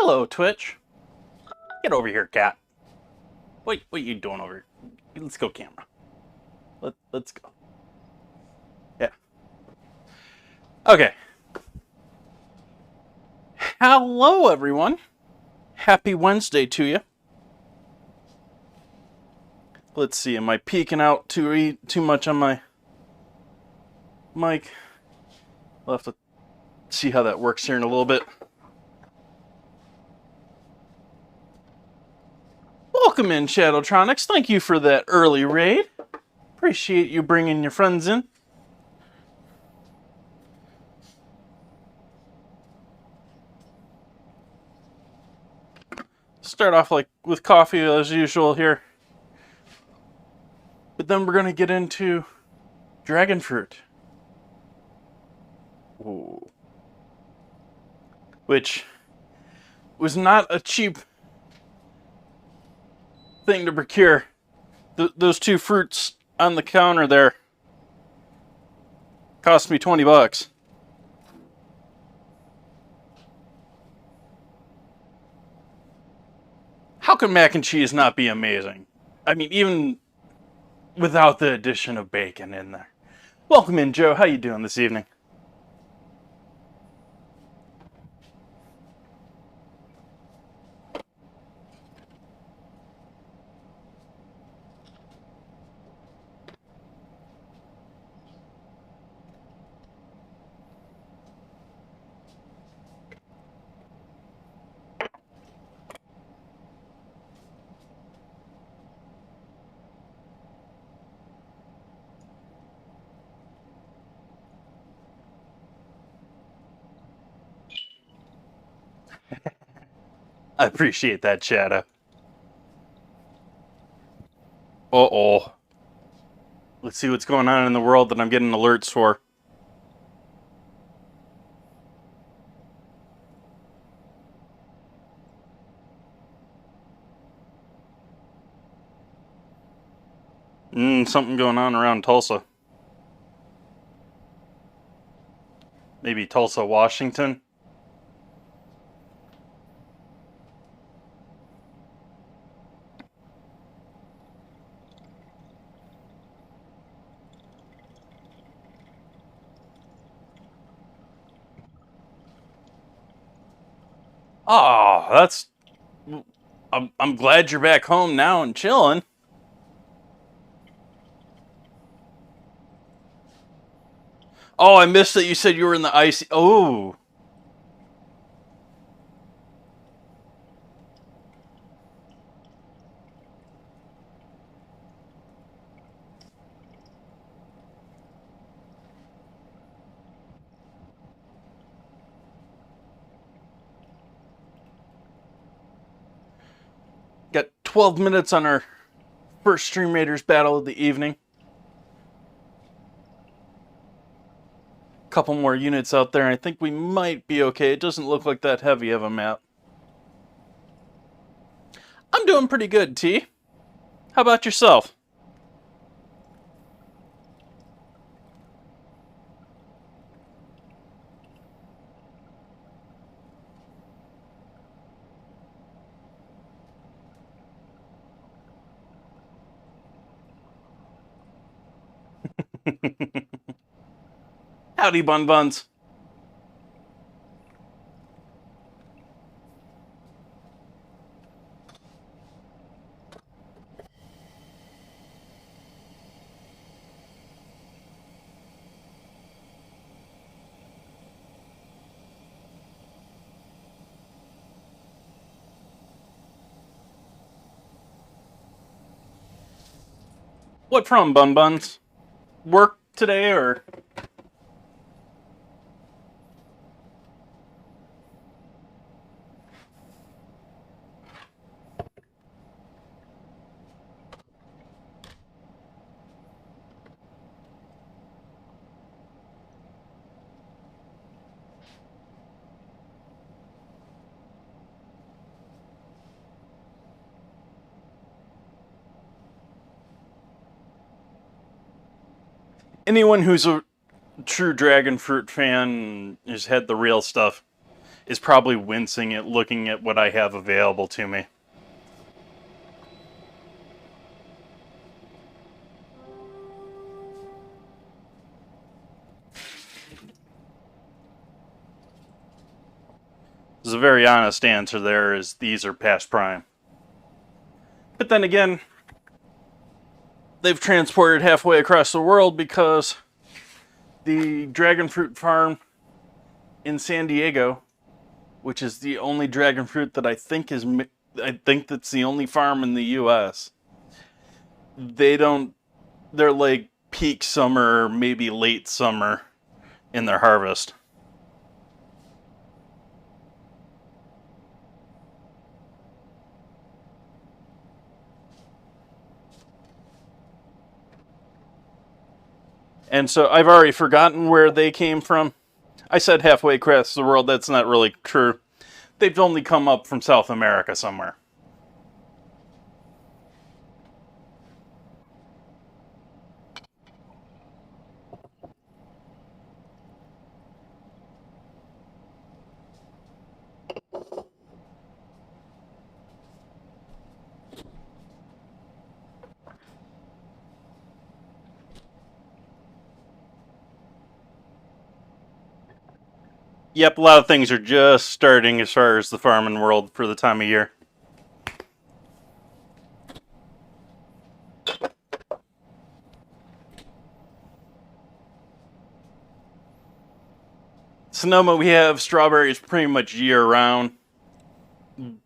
Hello, Twitch. Get over here, cat. What are you doing over here? Let's go, camera. Let's go. Yeah. Okay. Hello, everyone. Happy Wednesday to you. Let's see. Am I peeking out too much on my mic? We'll have to see how that works here in a little bit. Welcome in, Shadowtronics. Thank you for that early raid. Appreciate you bringing your friends in. Start off with coffee as usual here. But then we're going to get into dragon fruit. Ooh. Which was not a cheap thing to procure. Those two fruits on the counter there cost me $20. How can mac and cheese not be amazing? I mean, even without the addition of bacon in there. Welcome in, Joe. How you doing this evening? I appreciate that, Shadow. Uh-oh. Let's see what's going on in the world that I'm getting alerts for. Something going on around Tulsa. Maybe Tulsa, Washington. Oh, that's... I'm glad you're back home now and chilling. Oh, I missed that you said you were in the icy... Oh. Got 12 minutes on our first Stream Raiders battle of the evening. Couple more units out there, and I think we might be okay. It doesn't look like that heavy of a map. I'm doing pretty good, T. How about yourself? Howdy, Bun Buns. What from, Bun Buns? Work today, or...? Anyone who's a true dragon fruit fan has had the real stuff is probably wincing at looking at what I have available to me. The very honest answer there is these are past prime. But then again, they've transported halfway across the world because the dragon fruit farm in San Diego, which is the only dragon fruit that I think that's the only farm in the US. They're like peak summer, maybe late summer in their harvest. And so I've already forgotten where they came from. I said halfway across the world. That's not really true. They've only come up from South America somewhere. Yep, a lot of things are just starting as far as the farming world for the time of year. Sonoma, we have strawberries pretty much year round,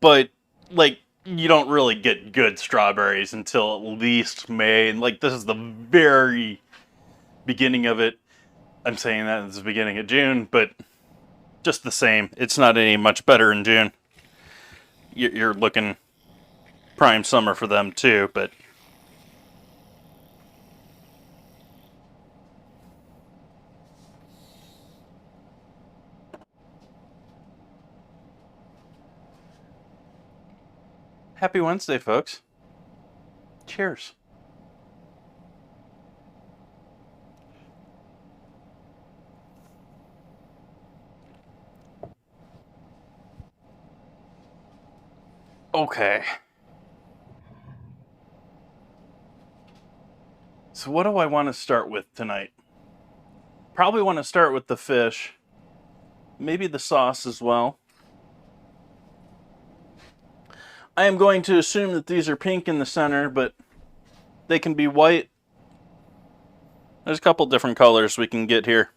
but like you don't really get good strawberries until at least May. And like this is the very beginning of it. I'm saying that it's the beginning of June, but just the same, it's not any much better in June. You're looking prime summer for them too, but happy Wednesday, folks. Cheers. Okay. So what do I want to start with tonight? Probably want to start with the fish. Maybe the sauce as well. I am going to assume that these are pink in the center, but they can be white. There's a couple different colors we can get here.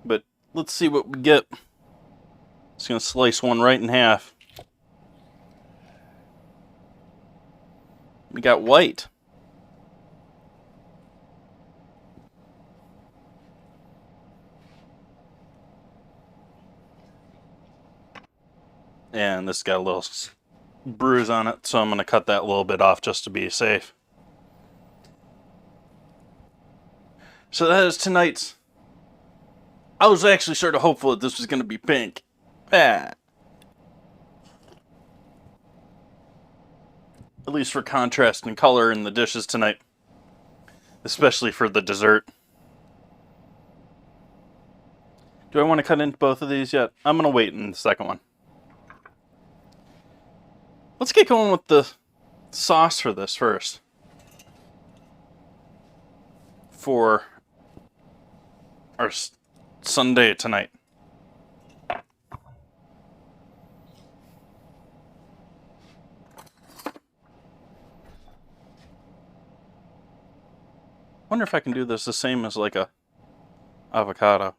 But let's see what we get. Just going to slice one right in half. We got white. And this got a little bruise on it, so I'm going to cut that a little bit off just to be safe. So that is tonight's. I was actually sort of hopeful that this was going to be pink. At least for contrast and color in the dishes tonight. Especially for the dessert. Do I want to cut into both of these yet? I'm going to wait in the second one. Let's get going with the sauce for this first. For our Sunday tonight. Wonder if I can do this the same as like a avocado.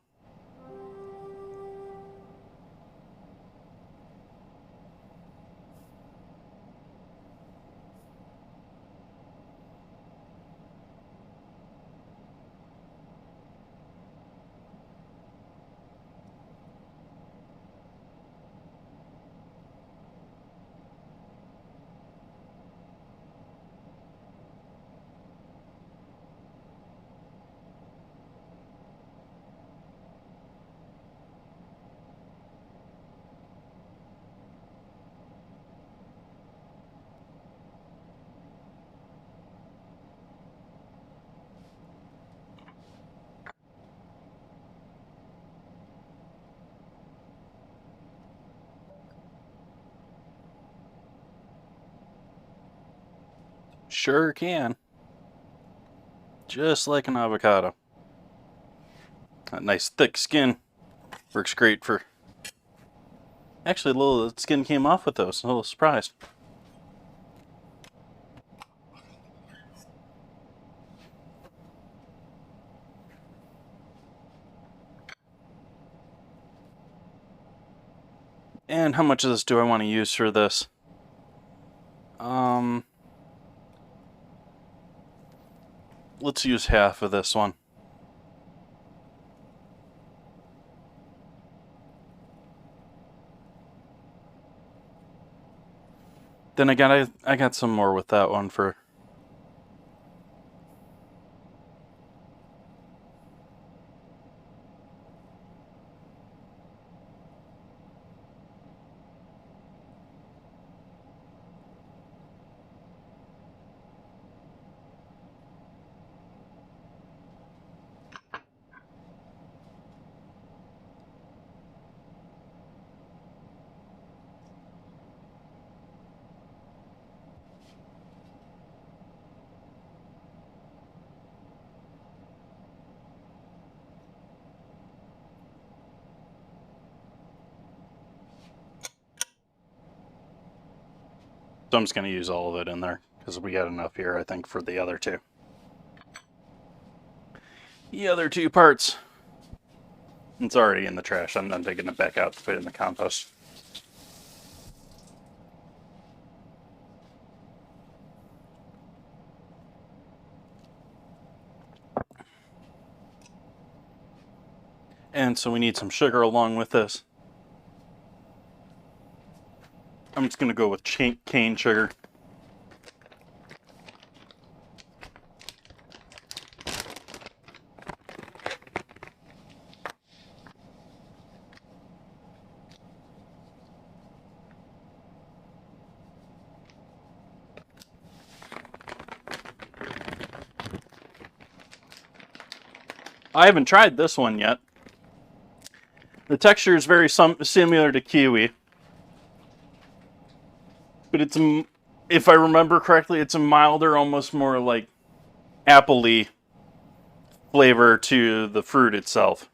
Sure can. Just like an avocado. That nice thick skin works great for... Actually, a little skin came off with those. I'm a little surprised. And how much of this do I want to use for this? Let's use half of this one. Then I got some more with that one for... So I'm just going to use all of it in there, because we got enough here, I think, for the other two. The other two parts. It's already in the trash. I'm not taking it back out to put it in the compost. And so we need some sugar along with this. I'm just going to go with cane sugar. I haven't tried this one yet. The texture is very similar to kiwi. But it's, if I remember correctly, it's a milder, almost more like apple-y flavor to the fruit itself.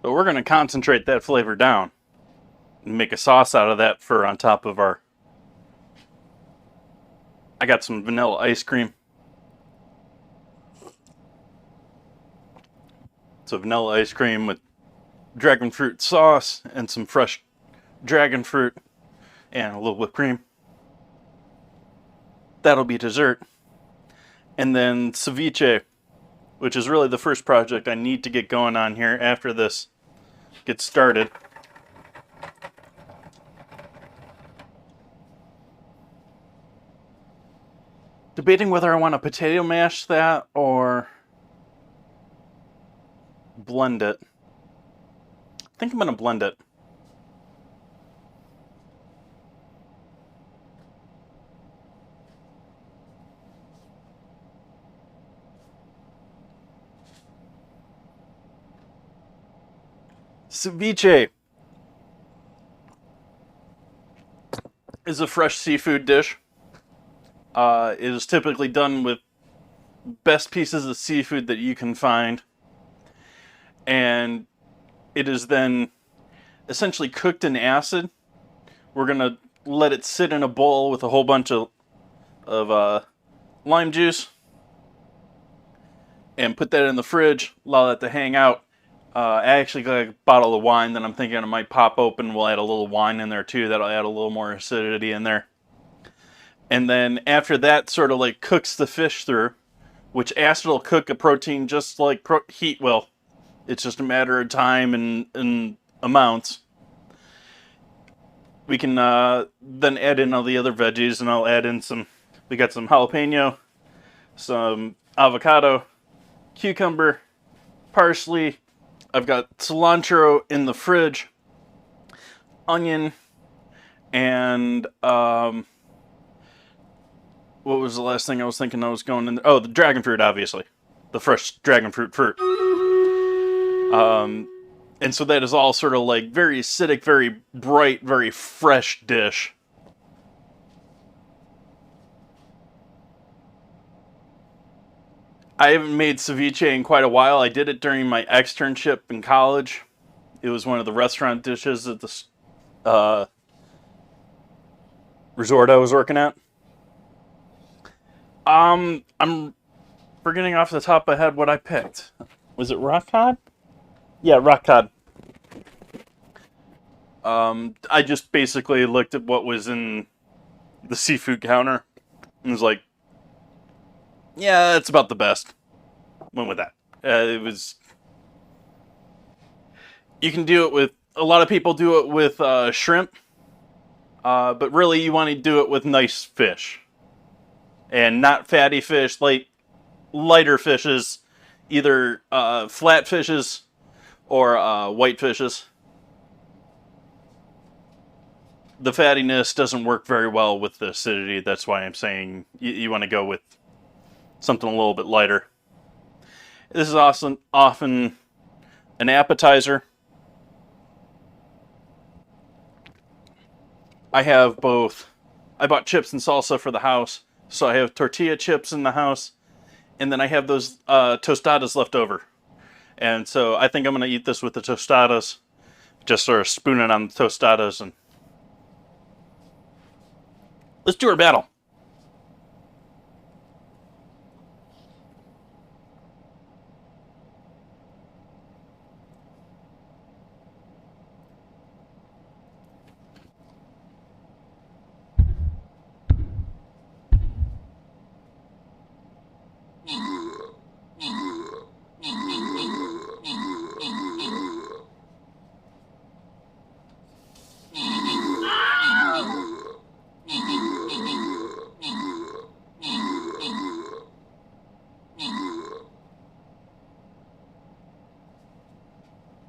But we're going to concentrate that flavor down and make a sauce out of that for on top of our... I got some vanilla ice cream. So vanilla ice cream with dragon fruit sauce and some fresh dragon fruit and a little whipped cream. That'll be dessert. And then ceviche, which is really the first project I need to get going on here after this gets started. Debating whether I want to potato mash that or blend it. I think I'm going to blend it. Ceviche is a fresh seafood dish. It is typically done with best pieces of seafood that you can find. And it is then essentially cooked in acid. We're going to let it sit in a bowl with a whole bunch of lime juice. And put that in the fridge, allow that to hang out. I actually got a bottle of wine that I'm thinking I might pop open. We'll add a little wine in there too. That'll add a little more acidity in there. And then after that sort of like cooks the fish through, which acid will cook a protein just like heat will. It's just a matter of time and amounts. We can then add in all the other veggies, and I'll add in some. We got some jalapeno, some avocado, cucumber, parsley. I've got cilantro in the fridge, onion, and what was the last thing I was thinking I was going in there? Oh, the dragon fruit, obviously. The fresh dragon fruit. And so that is all sort of like very acidic, very bright, very fresh dish. I haven't made ceviche in quite a while. I did it during my externship in college. It was one of the restaurant dishes at the resort I was working at. I'm forgetting off the top of my head what I picked. Was it rock cod? Yeah, rock cod. I just basically looked at what was in the seafood counter and was like, yeah, that's about the best. Went with that. It was. You can do it with. A lot of people do it with shrimp, but really you want to do it with nice fish, and not fatty fish, like lighter fishes, either flat fishes or white fishes. The fattiness doesn't work very well with the acidity. That's why I'm saying you want to go with something a little bit lighter. This is often an appetizer. I have both. I bought chips and salsa for the house, so I have tortilla chips in the house, and then I have those tostadas left over. And so I think I'm going to eat this with the tostadas. Just sort of spoon it on the tostadas and let's do our battle.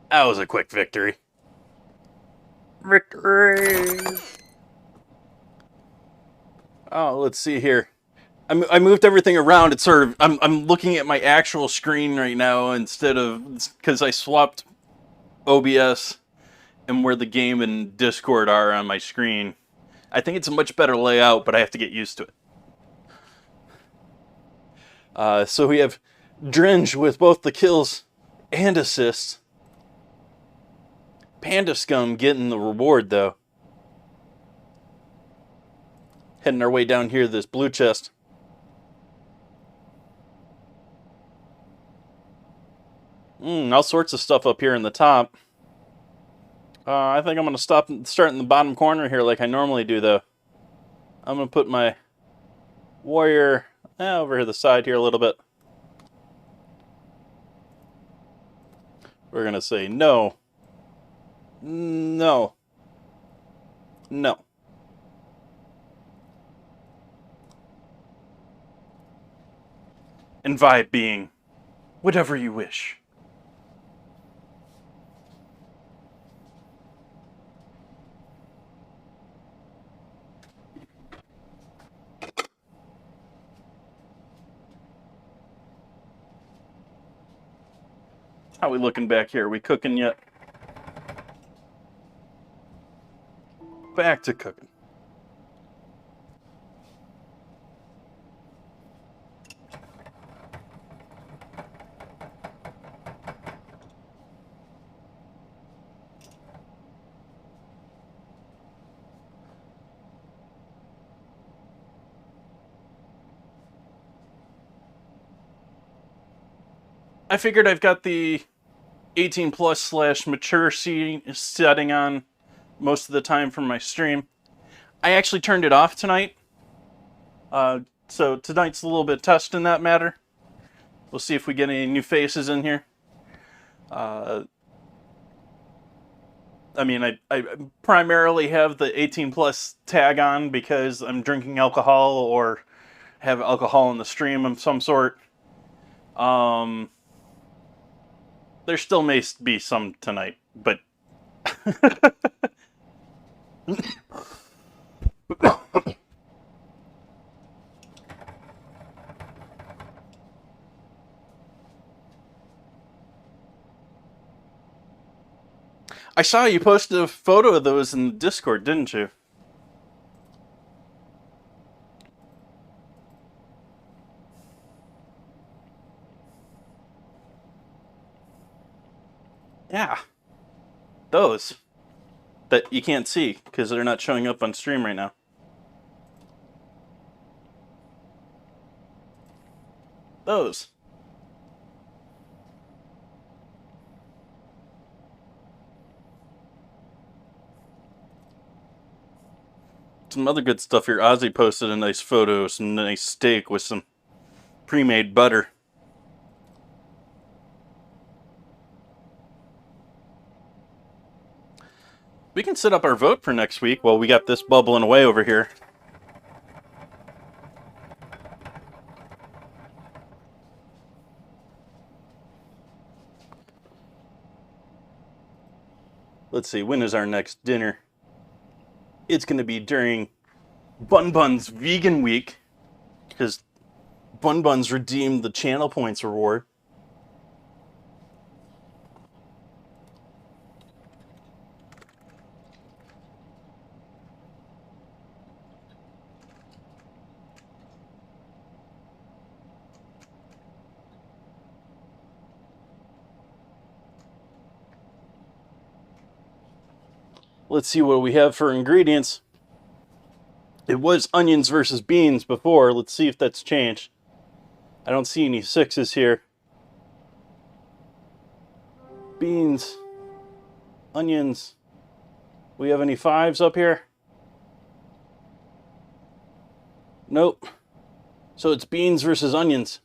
That was a quick victory. Victory! Oh, let's see here. I moved everything around. It's sort of I'm looking at my actual screen right now instead of because I swapped OBS and where the game and Discord are on my screen. I think it's a much better layout, but I have to get used to it. So we have Dringe with both the kills and assists. Panda Scum getting the reward, though. Heading our way down here to this blue chest. All sorts of stuff up here in the top. I think I'm going to start in the bottom corner here like I normally do, though. I'm going to put my warrior over here the side here a little bit. We're going to say no. No. No. And vibe being whatever you wish. How we looking back here? Are we cooking yet? Back to cooking. I figured I've got the 18 plus / mature setting on most of the time for my stream. I actually turned it off tonight. So tonight's a little bit test in that matter. We'll see if we get any new faces in here. I mean, I primarily have the 18 plus tag on because I'm drinking alcohol or have alcohol in the stream of some sort. There still may be some tonight, but I saw you posted a photo of those in Discord, didn't you? Yeah, those that you can't see because they're not showing up on stream right now. Those. Some other good stuff here. Ozzy posted a nice photo, some nice steak with some pre-made butter. We can set up our vote for next week while we got this bubbling away over here. Let's see, when is our next dinner? It's going to be during Bun Bun's Vegan Week, because Bun Bun's redeemed the channel points reward. Let's see what we have for ingredients. It was onions versus beans before. Let's see if that's changed. I don't see any 6s here. Beans, onions. We have any 5s up here? Nope. So it's beans versus onions.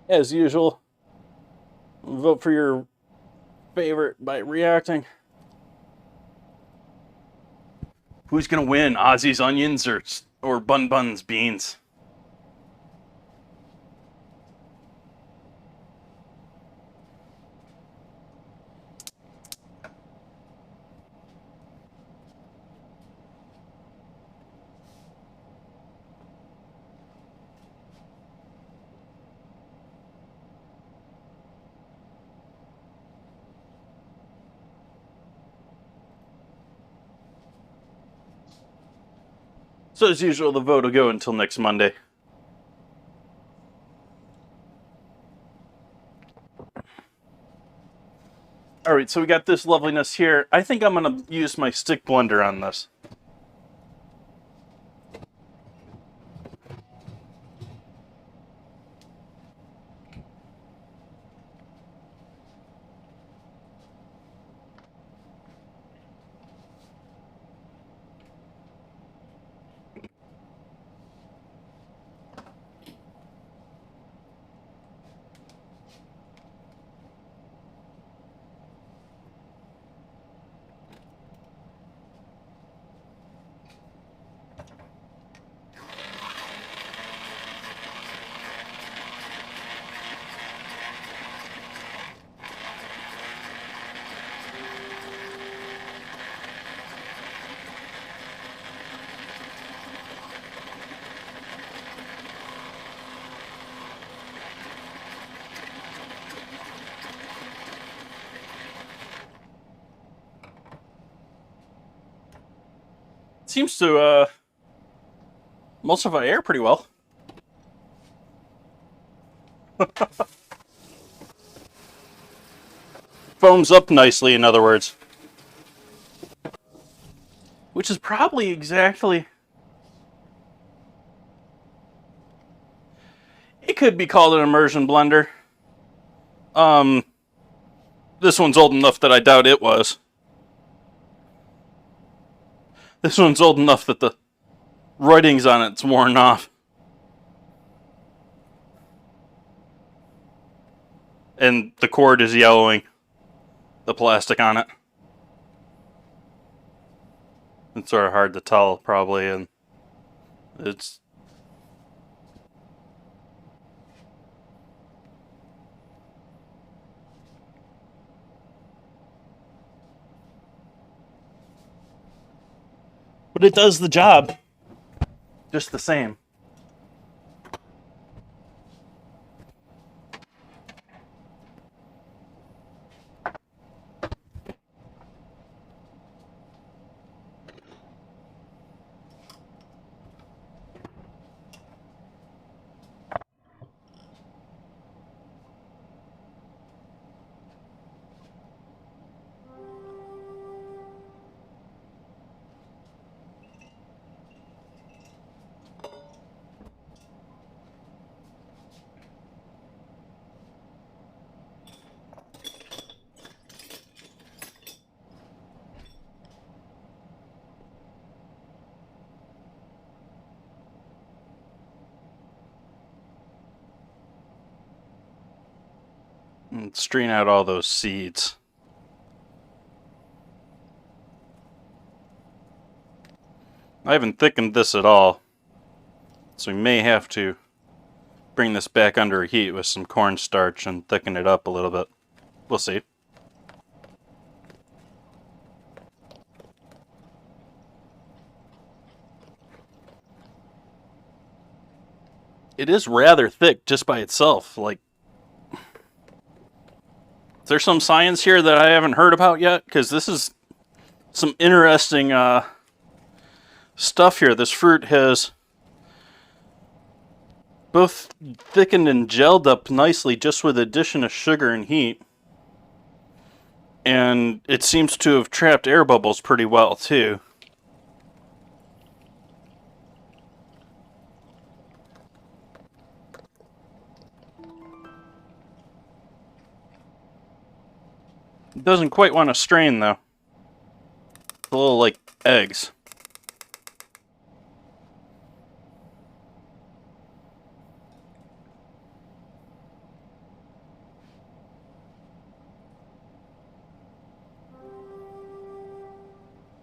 As usual, vote for your favorite by reacting. Who's gonna win, Ozzy's onions or Bun Bun's beans? So as usual, the vote will go until next Monday. All right, so we got this loveliness here. I think I'm gonna use my stick blender on this. Seems to emulsify air pretty well. foams up nicely, in other words. Which is probably exactly... It could be called an immersion blender. This one's old enough that I doubt it was. This one's old enough that the writings on it's worn off. And the cord is yellowing. The plastic on it. It's sort of hard to tell, probably, and it's... But it does the job. Just the same. And strain out all those seeds. I haven't thickened this at all, so we may have to bring this back under heat with some cornstarch and thicken it up a little bit. We'll see. It is rather thick just by itself. Like, is there some science here that I haven't heard about yet? Because this is some interesting stuff here. This fruit has both thickened and gelled up nicely just with the addition of sugar and heat. And it seems to have trapped air bubbles pretty well, too. It doesn't quite want to strain, though. It's a little like eggs.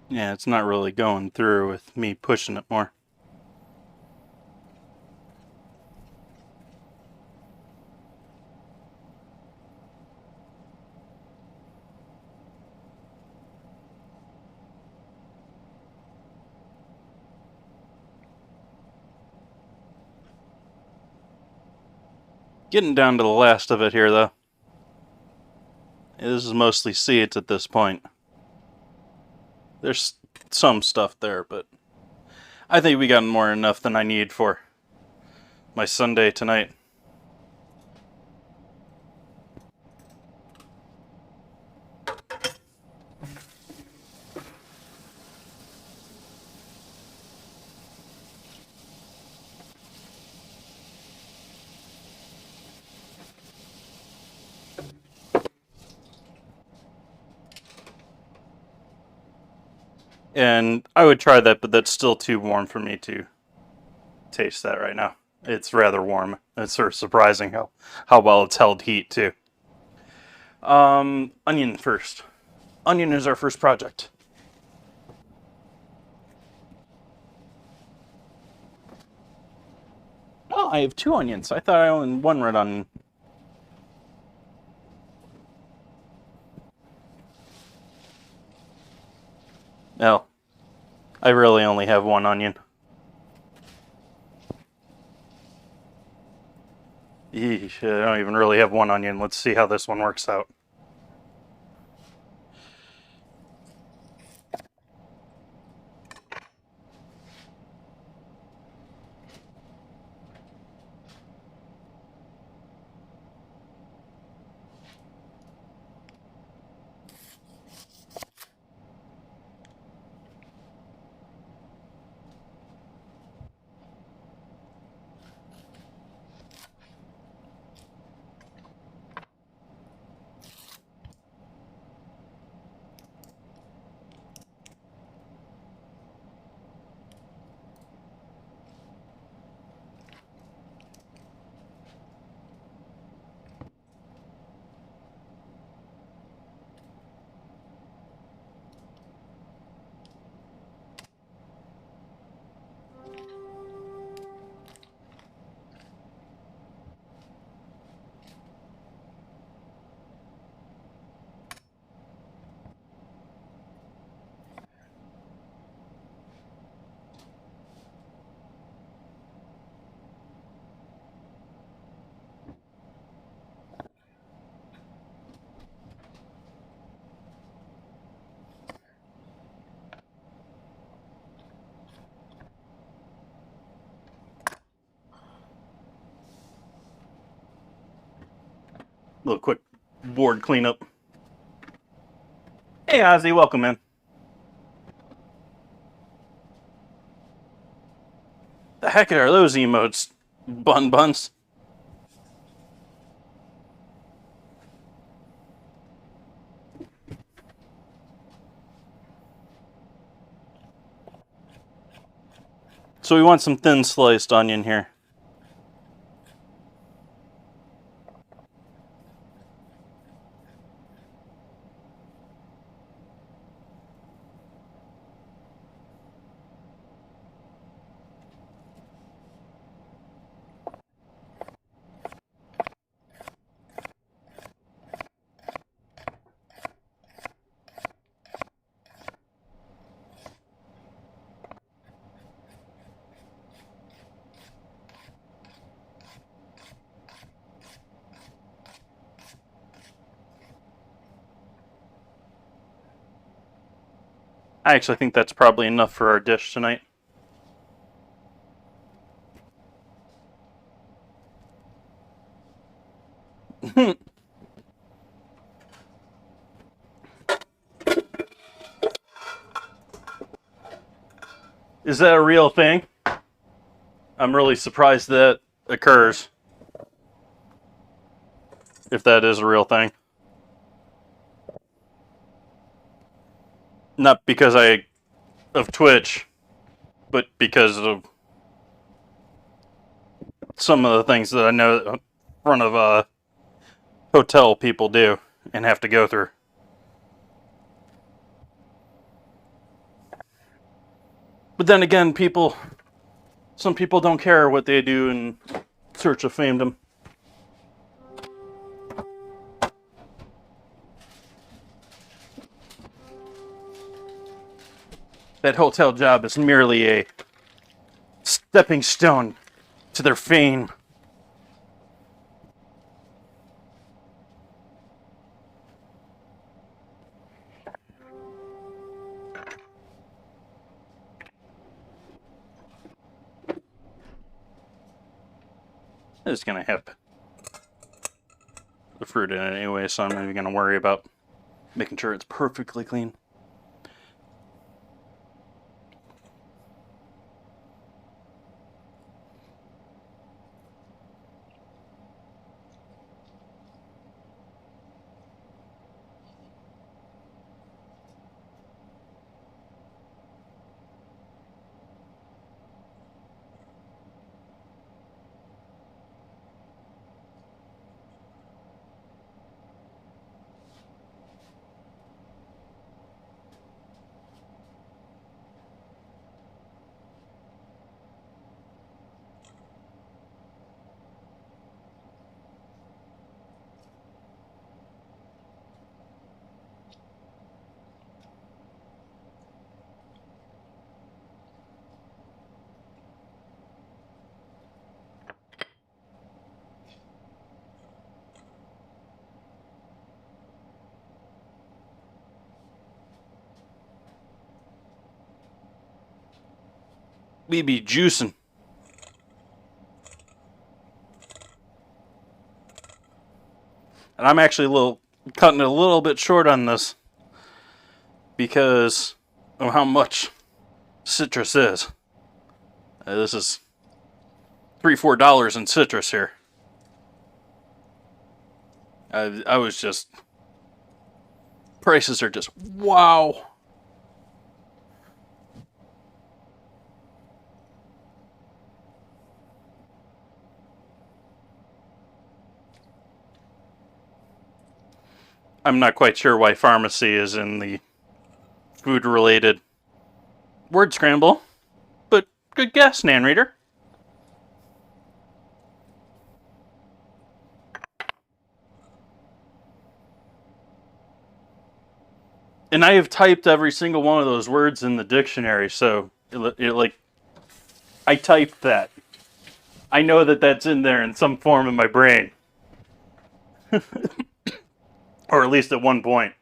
Yeah, it's not really going through with me pushing it more. Getting down to the last of it here, though. This is mostly seeds at this point. There's some stuff there, but I think we got more than enough than I need for my Sunday tonight. And I would try that, but that's still too warm for me to taste that right now. It's rather warm. It's sort of surprising how well it's held heat, too. Onion first. Onion is our first project. Oh, I have 2 onions. I thought I owned 1 red onion. No. I really only have 1 onion. Eesh, I don't even really have 1 onion. Let's see how this one works out. Little quick board cleanup. Hey Ozzy, welcome in. The heck are those emotes, buns? So we want some thin sliced onion here. I actually think that's probably enough for our dish tonight. Is that a real thing? I'm really surprised that occurs. If that is a real thing. Not because of Twitch, but because of some of the things that I know in front of hotel people do and have to go through. But then again, some people don't care what they do in search of famedom. That hotel job is merely a stepping stone to their fame. I'm just gonna have the fruit in it anyway, so I'm not even gonna worry about making sure it's perfectly clean. We be juicing. And I'm actually cutting it a little bit short on this because of how much citrus is. This is $3-4 in citrus here. I was just, prices are just wow. I'm not quite sure why pharmacy is in the food related word scramble, but good guess, Nan Reader. And I have typed every single one of those words in the dictionary, so I typed that. I know that that's in there in some form in my brain. Or at least at one point.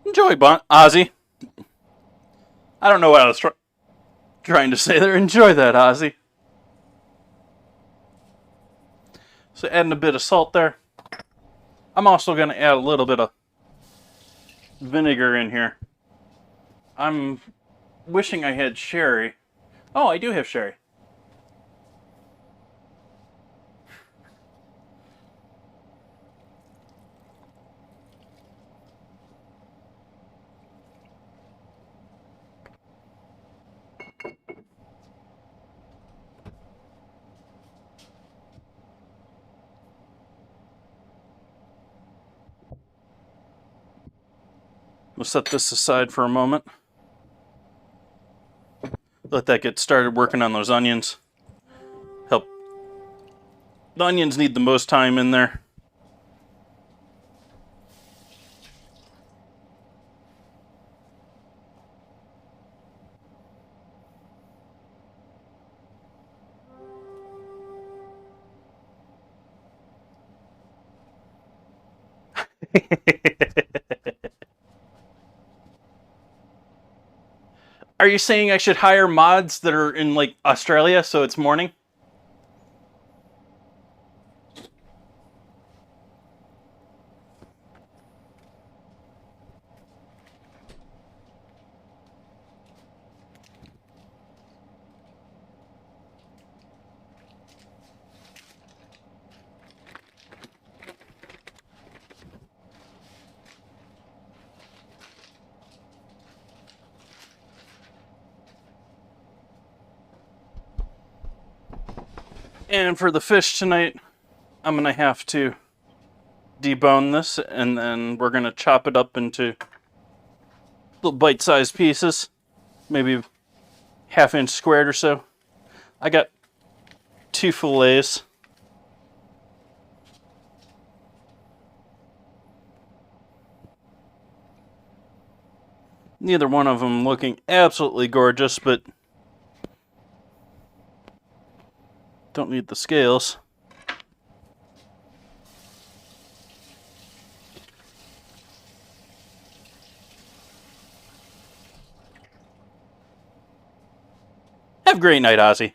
Enjoy, Ozzy. I don't know what I was trying to say there. Enjoy that, Ozzy. So adding a bit of salt there. I'm also going to add a little bit of vinegar in here. I'm wishing I had sherry. Oh, I do have sherry. We'll set this aside for a moment. Let that get started working on those onions. Help. The onions need the most time in there. Are you saying I should hire mods that are in like Australia so it's morning? And for the fish tonight, I'm going to have to debone this, and then we're going to chop it up into little bite-sized pieces, maybe half-inch squared or so. I got 2 fillets. Neither one of them looking absolutely gorgeous, but don't need the scales. Have a great night, Ozzy.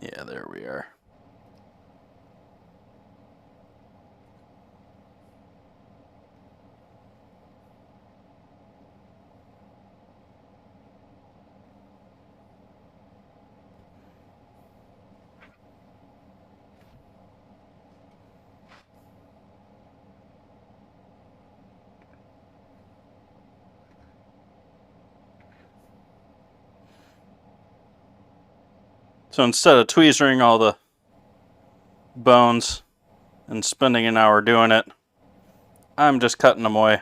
Yeah, there we are. So instead of tweezering all the bones and spending an hour doing it, I'm just cutting them away.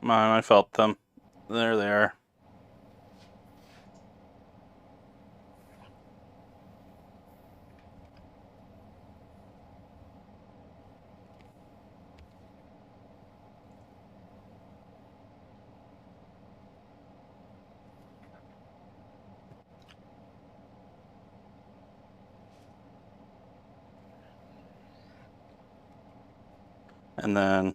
Man, I felt them. There they are. And then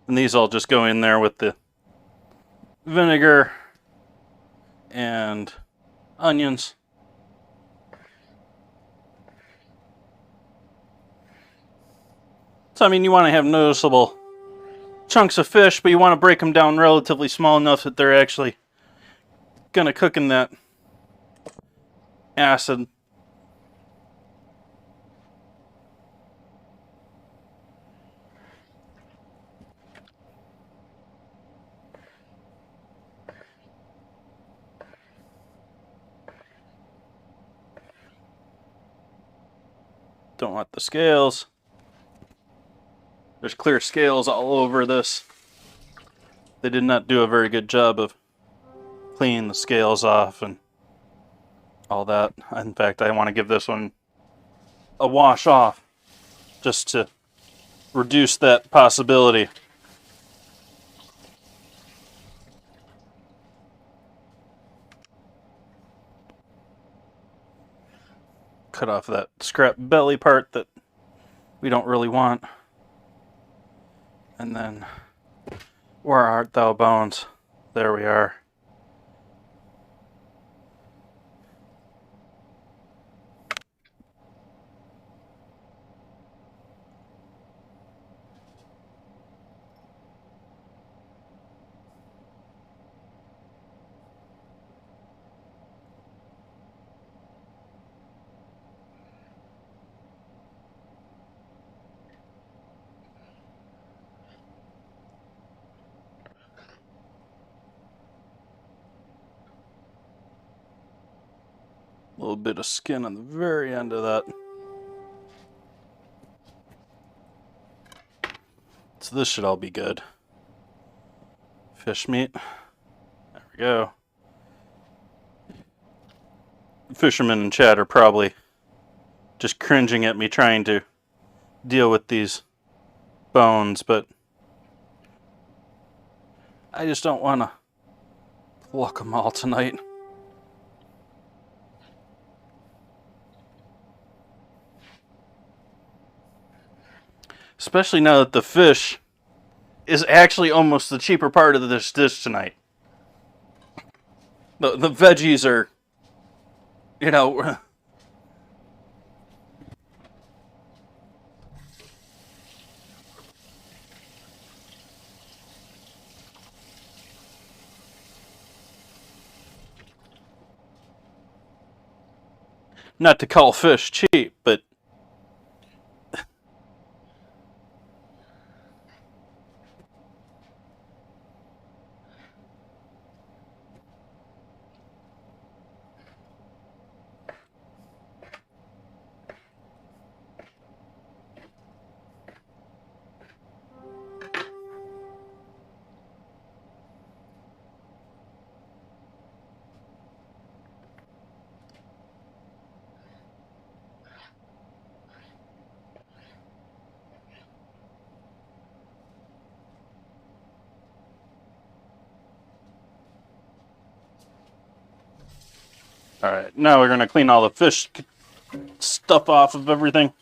these all just go in there with the vinegar and onions. So, I mean, you want to have noticeable chunks of fish, but you want to break them down relatively small enough that they're actually going to cook in that acid. Don't want the scales. There's clear scales all over this. They did not do a very good job of cleaning the scales off and all that. In fact, I want to give this one a wash off just to reduce that possibility. Cut off that scrap belly part that we don't really want. And then, where art thou, bones? There we are. A little bit of skin on the very end of that. So this should all be good. Fish meat. There we go. Fishermen in chat are probably just cringing at me trying to deal with these bones, but I just don't want to pluck them all tonight. Especially now that the fish is actually almost the cheaper part of this dish tonight. The veggies are, you know, not to call fish cheap, but alright, now we're going to clean all the fish stuff off of everything.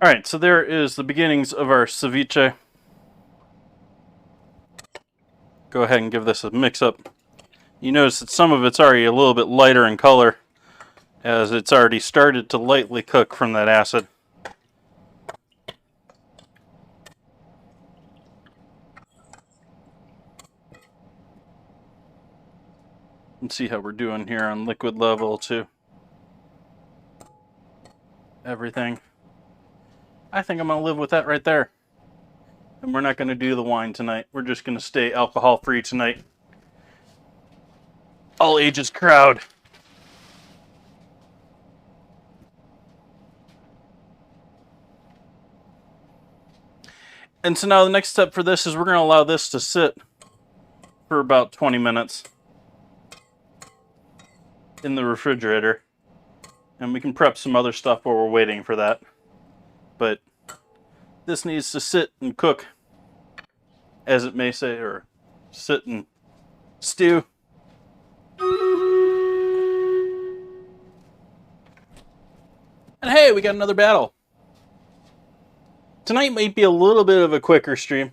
Alright, so there is the beginnings of our ceviche. Go ahead and give this a mix up. You notice that some of it's already a little bit lighter in color, as it's already started to lightly cook from that acid. Let's see how we're doing here on liquid level too. Everything. I think I'm going to live with that right there. And we're not going to do the wine tonight. We're just going to stay alcohol free tonight. All ages crowd. And so now the next step for this is we're going to allow this to sit for about 20 minutes in the refrigerator. And we can prep some other stuff while we're waiting for that. But this needs to sit and cook, as it may say, or sit and stew. And hey, we got another battle. Tonight might be a little bit of a quicker stream.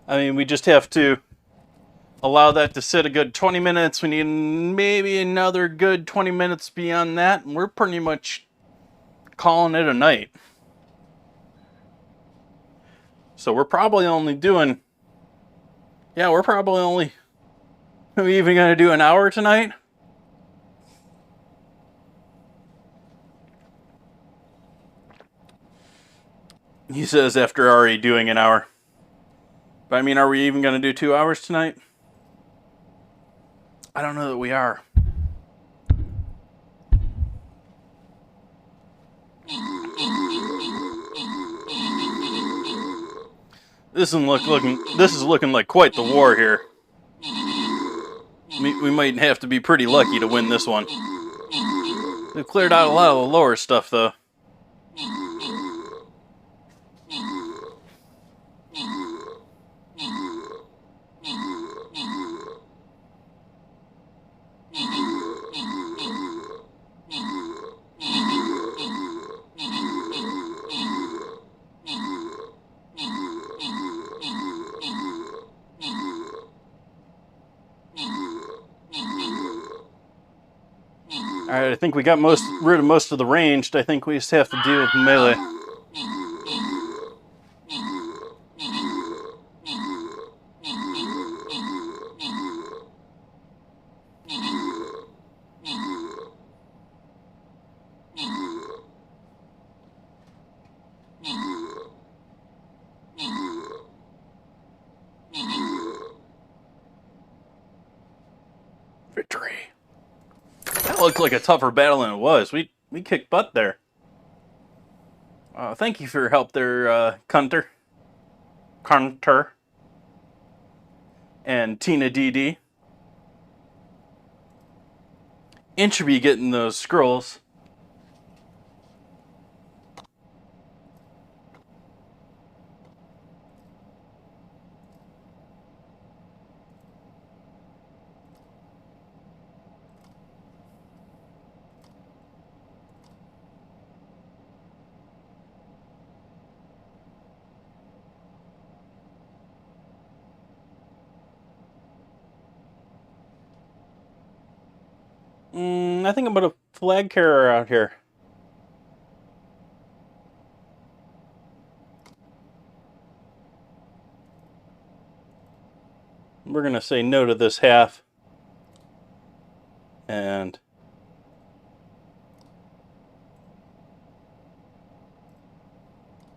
I mean, we just have to allow that to sit a good 20 minutes. We need maybe another good 20 minutes beyond that, and we're pretty much calling it a night. So we're probably only doing... Yeah, we're probably only... Are we even going to do an hour tonight? He says after already doing an hour. But I mean, are we even going to do 2 hours tonight? I don't know that we are. This is looking like quite the war here. We might have to be pretty lucky to win this one. We've cleared out a lot of the lower stuff, though. Alright, I think we got rid of most of the ranged. I think we just have to deal with melee. Victory. That looked like a tougher battle than it was. We kicked butt there. Thank you for your help there, Cunter. And Tina DD. Inch should be getting those scrolls. I think I'm gonna flag carrier out here. We're gonna say no to this half. And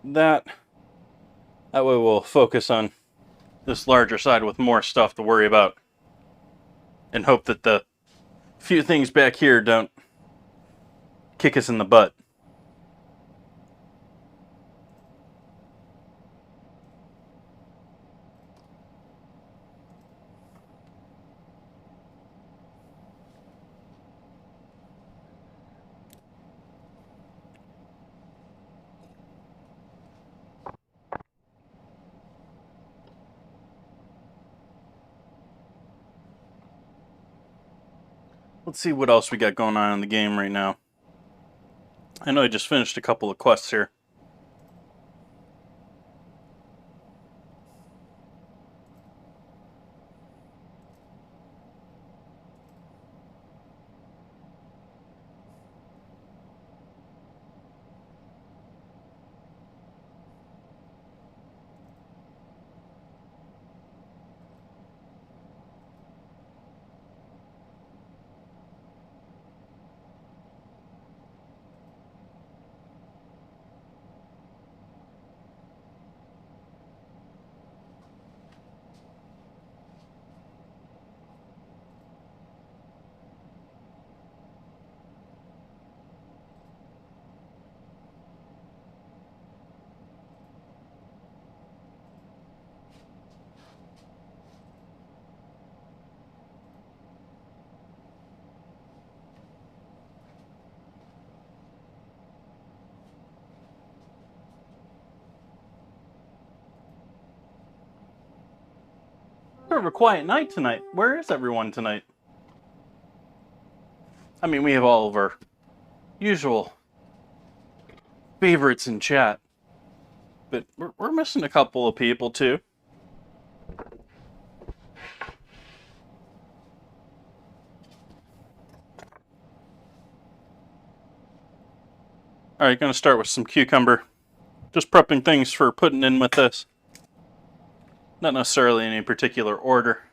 that way we'll focus on this larger side with more stuff to worry about. And hope that the few things back here don't kick us in the butt. Let's see what else we got going on in the game right now. I know I just finished a couple of quests here. Sort of a quiet night tonight. Where is everyone tonight? I mean, we have all of our usual favorites in chat, but we're missing a couple of people too. Alright, gonna start with some cucumber. Just prepping things for putting in with this. Not necessarily in any particular order.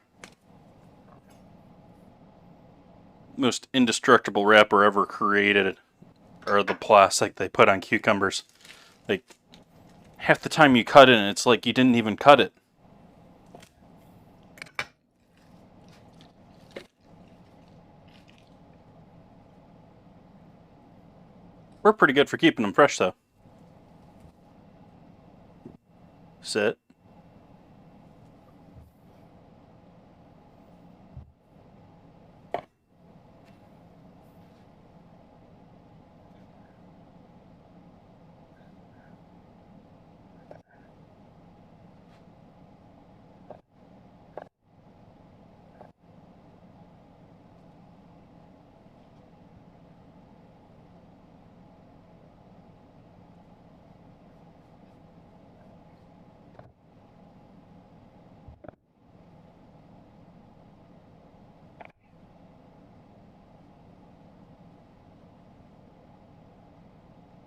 Most indestructible wrapper ever created are the plastic they put on cucumbers. Like, half the time you cut it and it's like you didn't even cut it. We're pretty good for keeping them fresh though. Sit.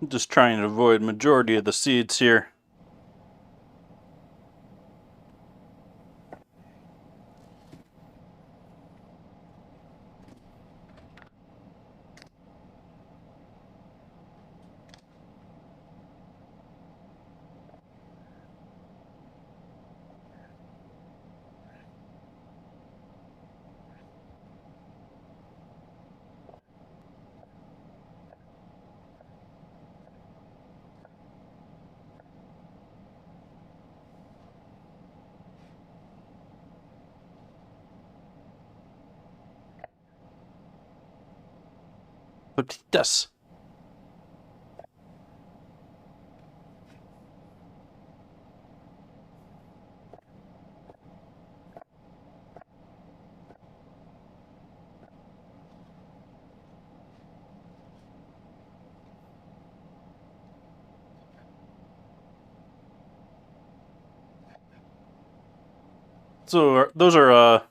I'm just trying to avoid majority of the seeds here. Petitas. So those are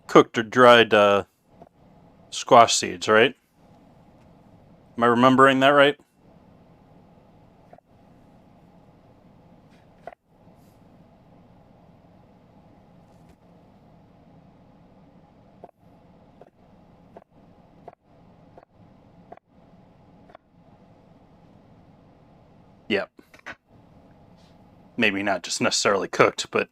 cooked or dried squash seeds, right? Am I remembering that right? Yep. Maybe not just necessarily cooked, but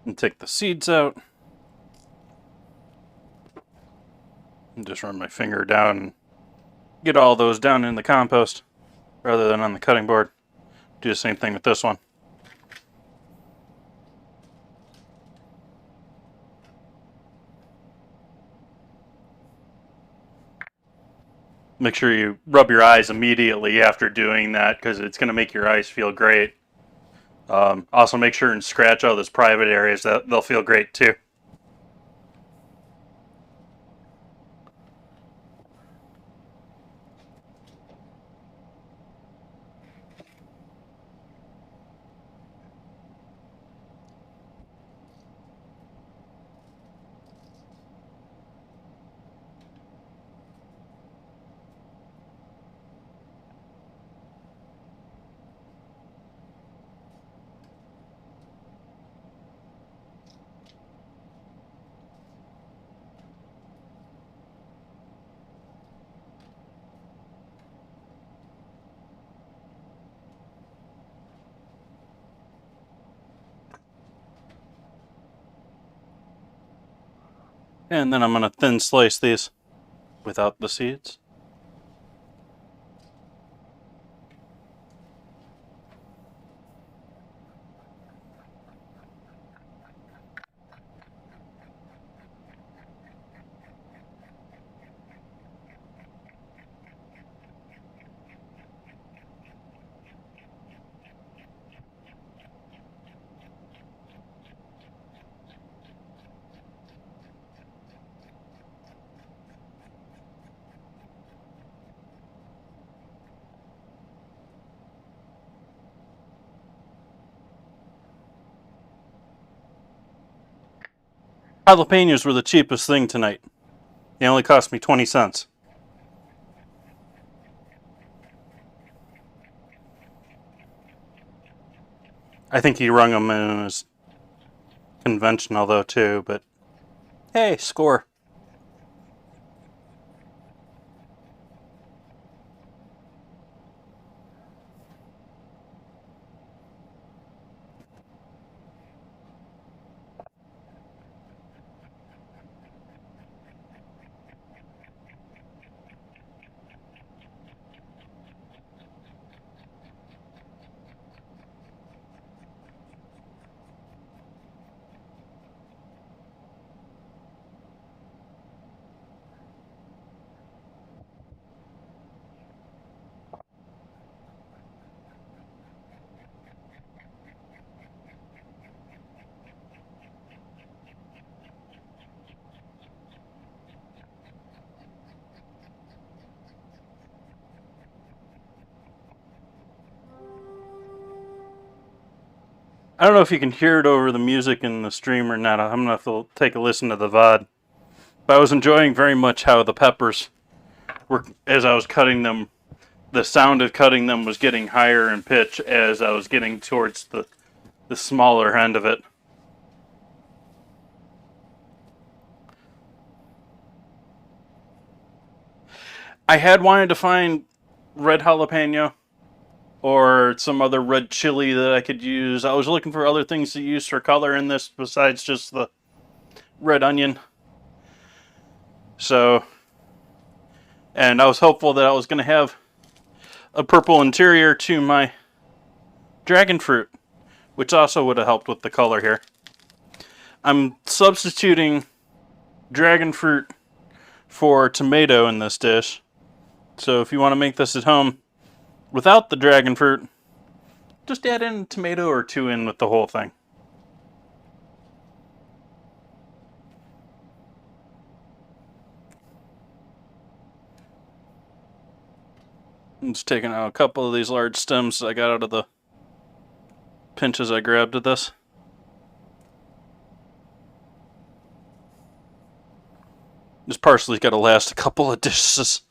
and take the seeds out. And just run my finger down and get all those down in the compost rather than on the cutting board. Do the same thing with this one. Make sure you rub your eyes immediately after doing that because it's going to make your eyes feel great. Also make sure and scratch all those private areas. They'll feel great too. And then I'm going to thin slice these without the seeds. Jalapenos were the cheapest thing tonight. They only cost me 20 cents. I think he rung them in as conventional though too, but hey, score. I don't know if you can hear it over the music in the stream or not. I'm going to have to take a listen to the VOD. But I was enjoying very much how the peppers were, as I was cutting them, the sound of cutting them was getting higher in pitch as I was getting towards the smaller end of it. I had wanted to find red jalapeno or some other red chili that I could use. I was looking for other things to use for color in this besides just the red onion. So, and I was hopeful that I was going to have a purple interior to my dragon fruit, which also would have helped with the color here. I'm substituting dragon fruit for tomato in this dish. So if you want to make this at home without the dragon fruit, just add in a tomato or two in with the whole thing. I'm just taking out a couple of these large stems I got out of the pinches I grabbed at this. This parsley's got to last a couple of dishes.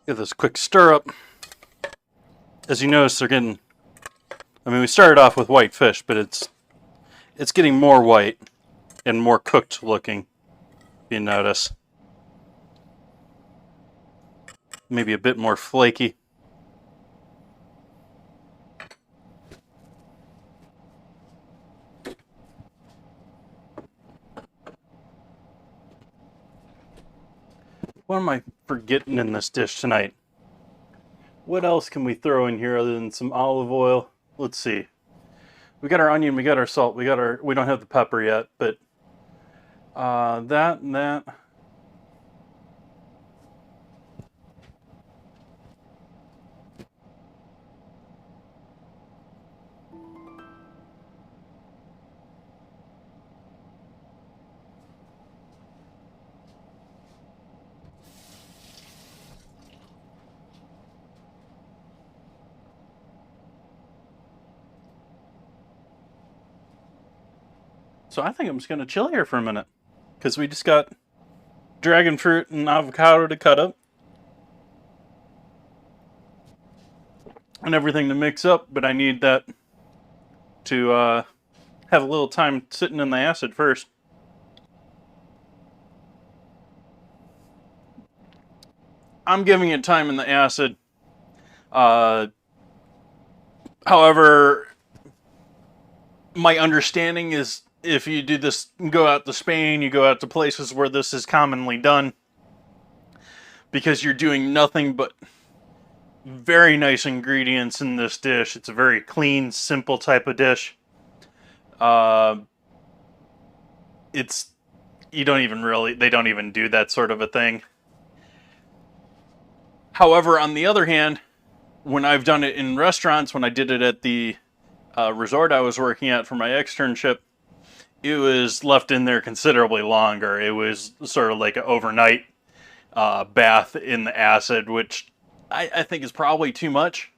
Give this a quick stir up. As you notice, they're getting, I mean, we started off with white fish, but it's getting more white and more cooked looking, if you notice. Maybe a bit more flaky. What am I forgetting in this dish tonight? What else can we throw in here other than some olive oil? Let's see. We got our onion, we got our salt, we don't have the pepper yet, but that and that. So I think I'm just gonna chill here for a minute, because we just got dragon fruit and avocado to cut up, and everything to mix up, but I need that to have a little time sitting in the acid first. I'm giving it time in the acid. However, my understanding is if you do this, go out to Spain, you go out to places where this is commonly done, because you're doing nothing but very nice ingredients in this dish. It's a very clean, simple type of dish. It's they don't even do that sort of a thing. However, on the other hand, when I've done it in restaurants, when I did it at the resort I was working at for my externship, it was left in there considerably longer. It was sort of like an overnight bath in the acid, which I think is probably too much.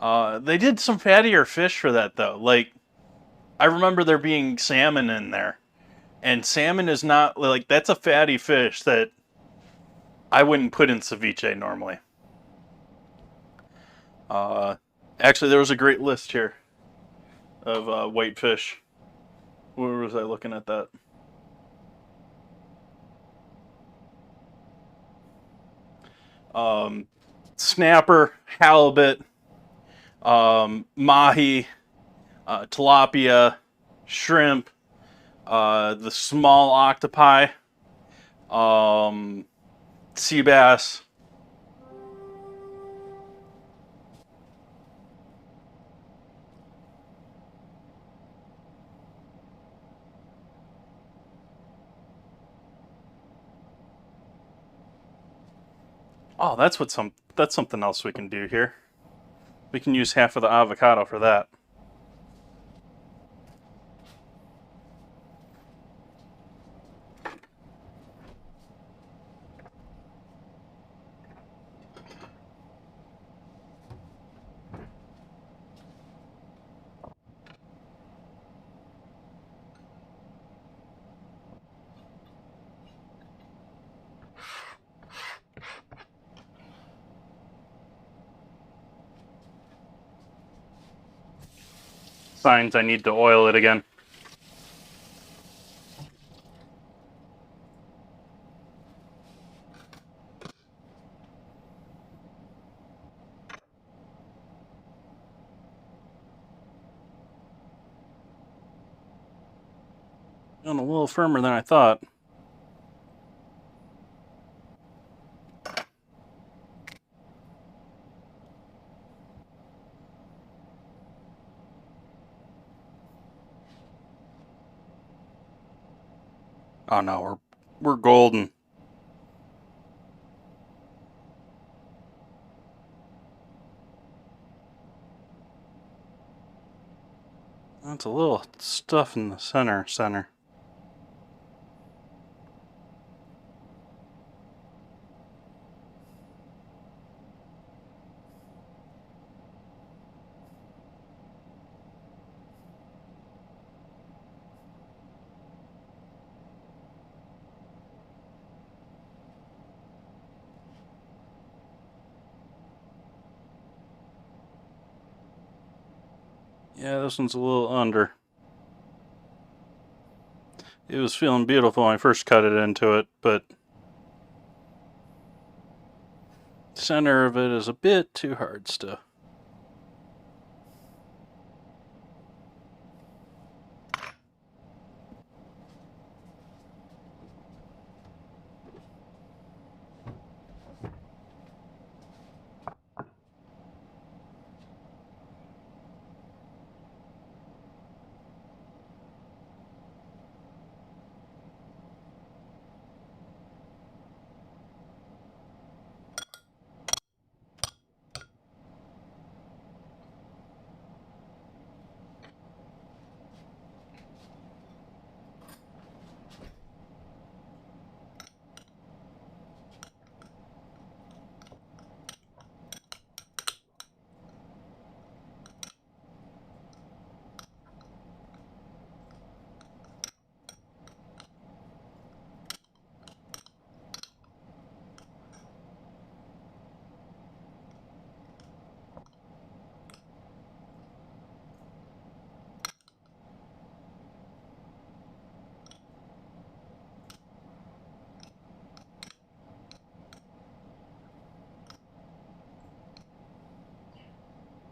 They did some fattier fish for that, though. Like, I remember there being salmon in there. And salmon is not, like, that's a fatty fish that I wouldn't put in ceviche normally. Actually, there was a great list here of white fish. Where was I looking at that? Snapper, halibut, mahi, tilapia, shrimp, the small octopi, sea bass. Oh, that's something else we can do here. We can use half of the avocado for that. Signs I need to oil it again. Going a little firmer than I thought. Oh no, we're golden. That's a little stuff in the center. Yeah, this one's a little under. It was feeling beautiful when I first cut it into it, but the center of it is a bit too hard still.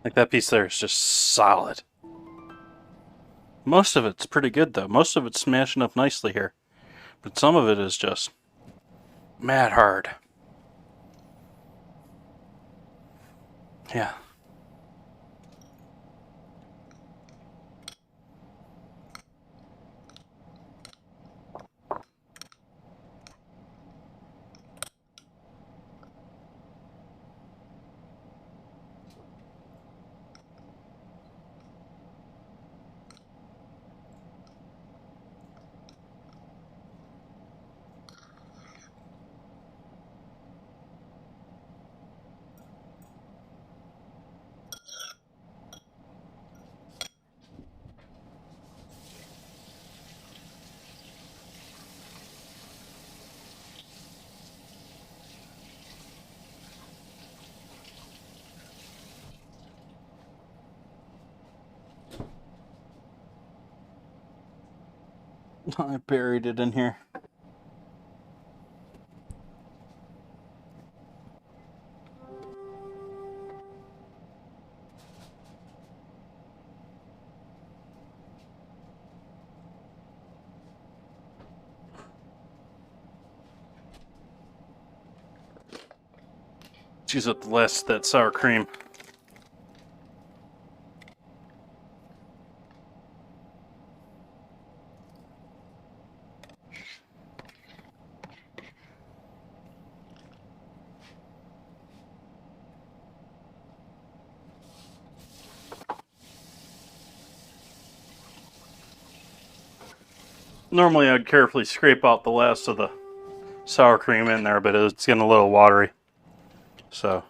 Like, that piece there is just solid. Most of it's pretty good, though. Most of it's smashing up nicely here. But some of it is just mad hard. Yeah. I buried it in here. Use up the last of that sour cream. Normally I'd carefully scrape out the last of the sour cream in there, but it's getting a little watery. So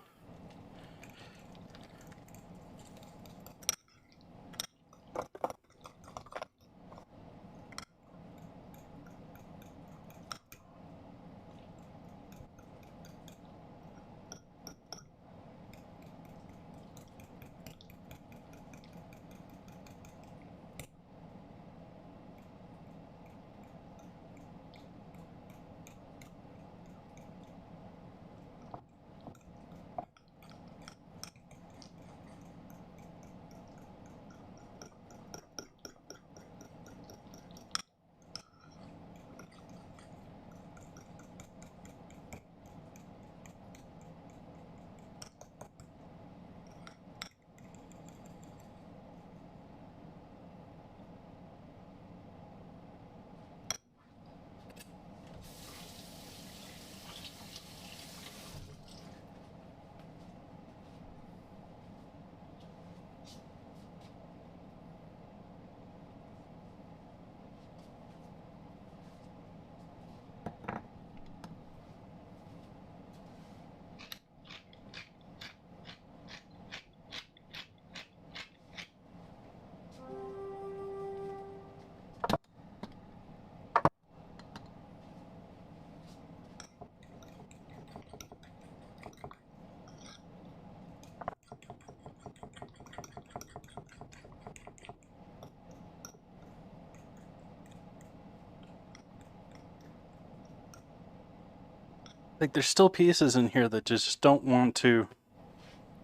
like, there's still pieces in here that just don't want to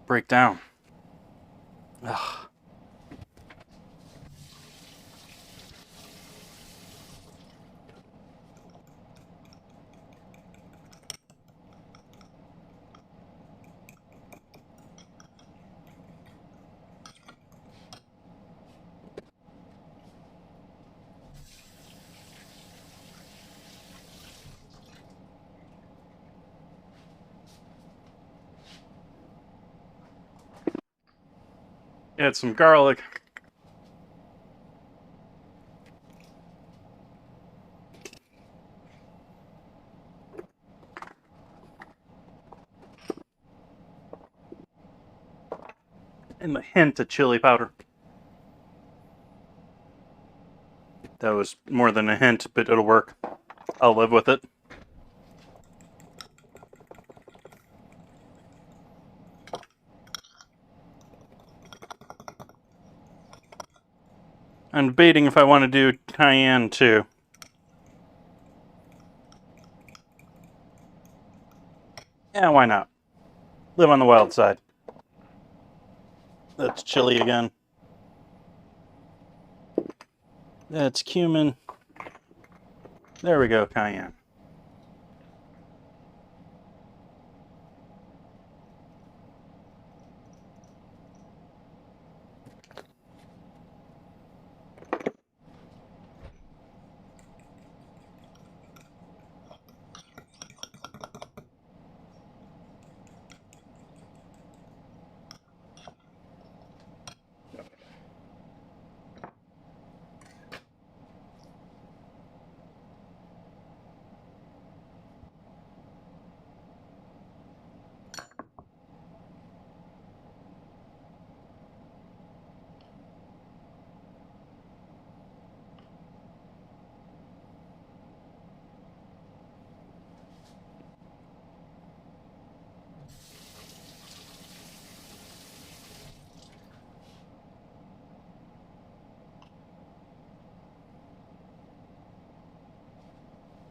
break down. Ugh. Add some garlic. And a hint of chili powder. That was more than a hint, but it'll work. I'll live with it. I'm debating if I want to do cayenne too. Yeah, why not? Live on the wild side. That's chili again. That's cumin. There we go, cayenne.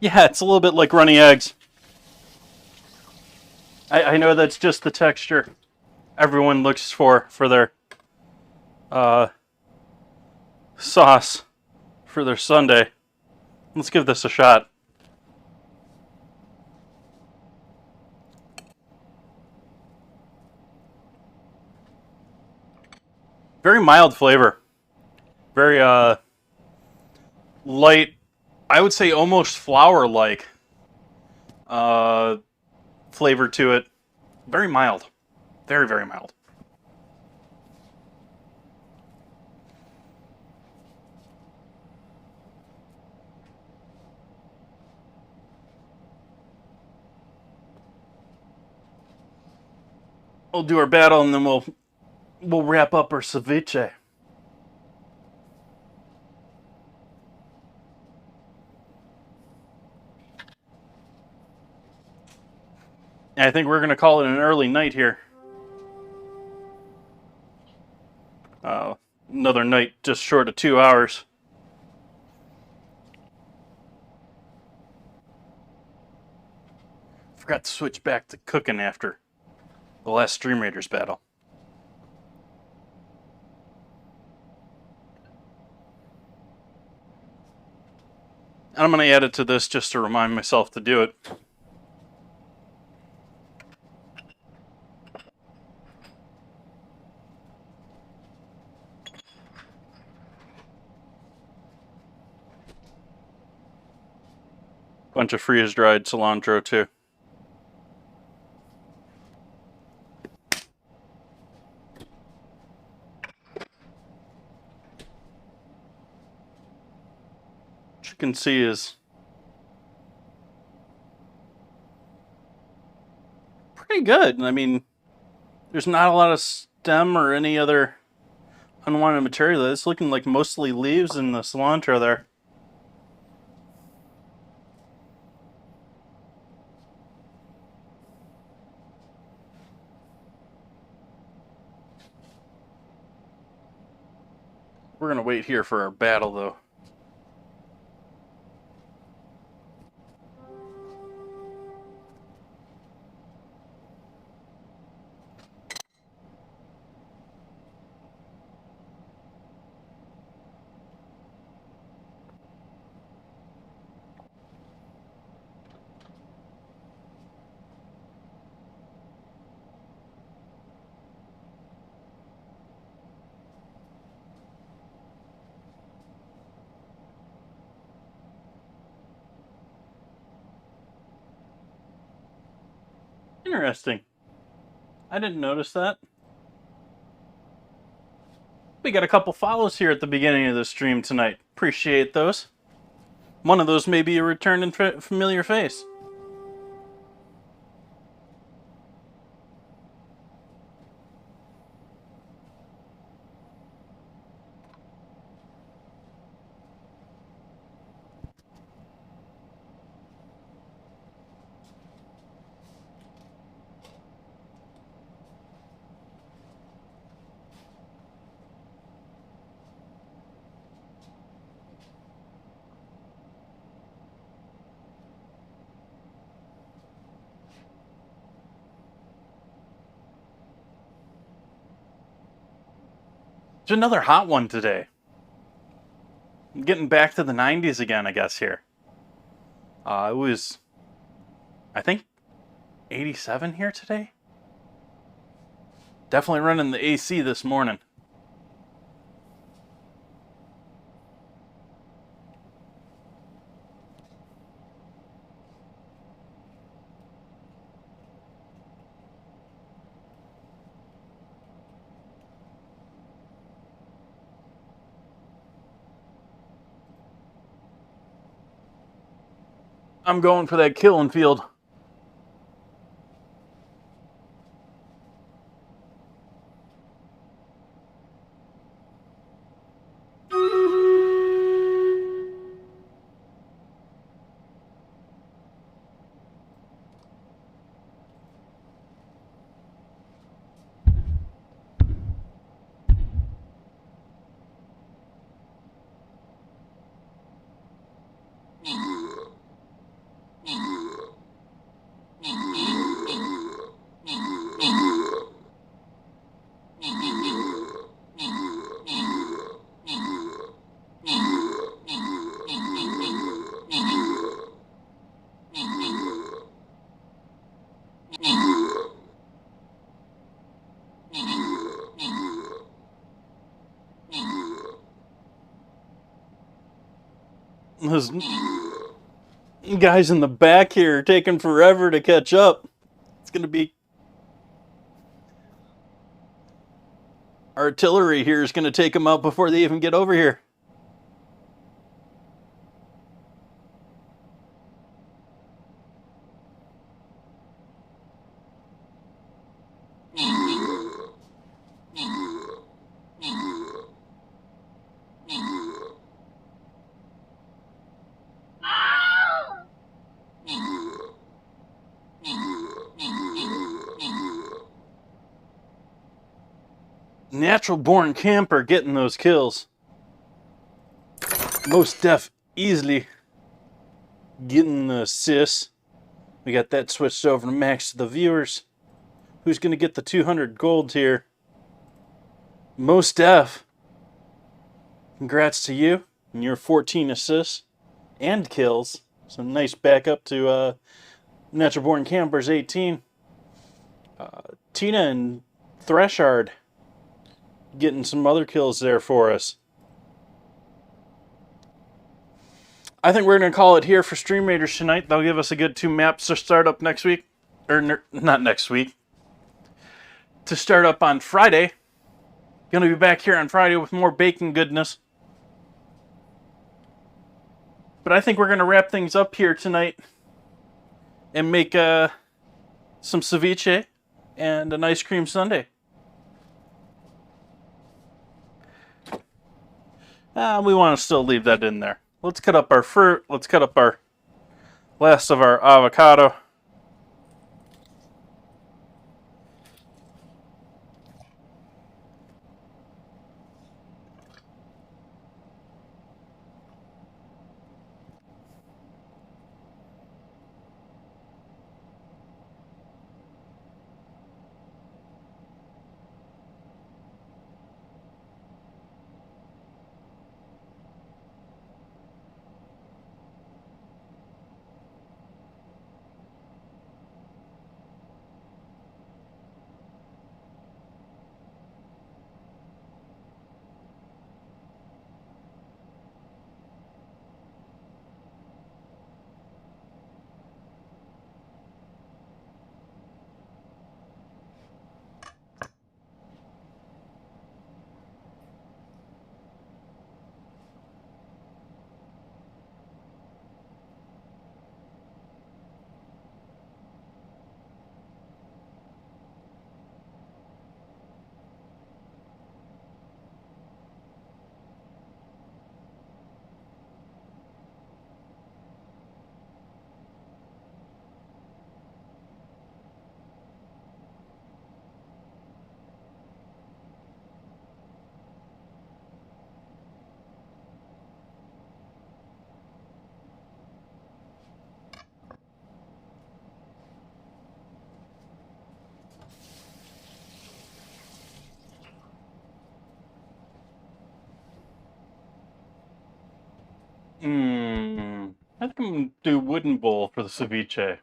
Yeah, it's a little bit like runny eggs. I know that's just the texture everyone looks for their sauce for their sundae. Let's give this a shot. Very mild flavor. Very light. I would say almost flour-like flavor to it. Very mild. Very, very mild. We'll do our battle and then we'll wrap up our ceviche. And I think we're gonna call it an early night here. Another night just short of 2 hours. Forgot to switch back to cooking after the last Stream Raiders battle. And I'm going to add it to this just to remind myself to do it. Bunch of freeze-dried cilantro too. What you can see is pretty good. I mean, there's not a lot of stem or any other unwanted material. It's looking like mostly leaves and the cilantro there. We're going to wait here for our battle, though. Interesting. I didn't notice that. We got a couple follows here at the beginning of the stream tonight. Appreciate those. One of those may be a return and familiar face. It's another hot one today. I'm getting back to the 90s again, I guess, here. It was, I think, 87 here today. Definitely running the AC this morning. I'm going for that killing field. Those guys in the back here are taking forever to catch up. It's going to be... Artillery here is going to take them out before they even get over here. Natural born camper getting those kills. Most def easily getting the assists. We got that switched over to max to the viewers. Who's going to get the 200 gold here? Most def. Congrats to you and your 14 assists and kills. So nice backup to Natural Born Campers 18. Tina and Threshard getting some other kills there for us. I think we're going to call it here for Stream Raiders tonight. They'll give us a good 2 maps to start up next week. Or not next week. To start up on Friday. Going to be back here on Friday with more bacon goodness. But I think we're going to wrap things up here tonight. And make some ceviche and an ice cream sundae. We want to still leave that in there. Let's cut up our fruit. Let's cut up our last of our avocado. I think I'm gonna do wooden bowl for the ceviche.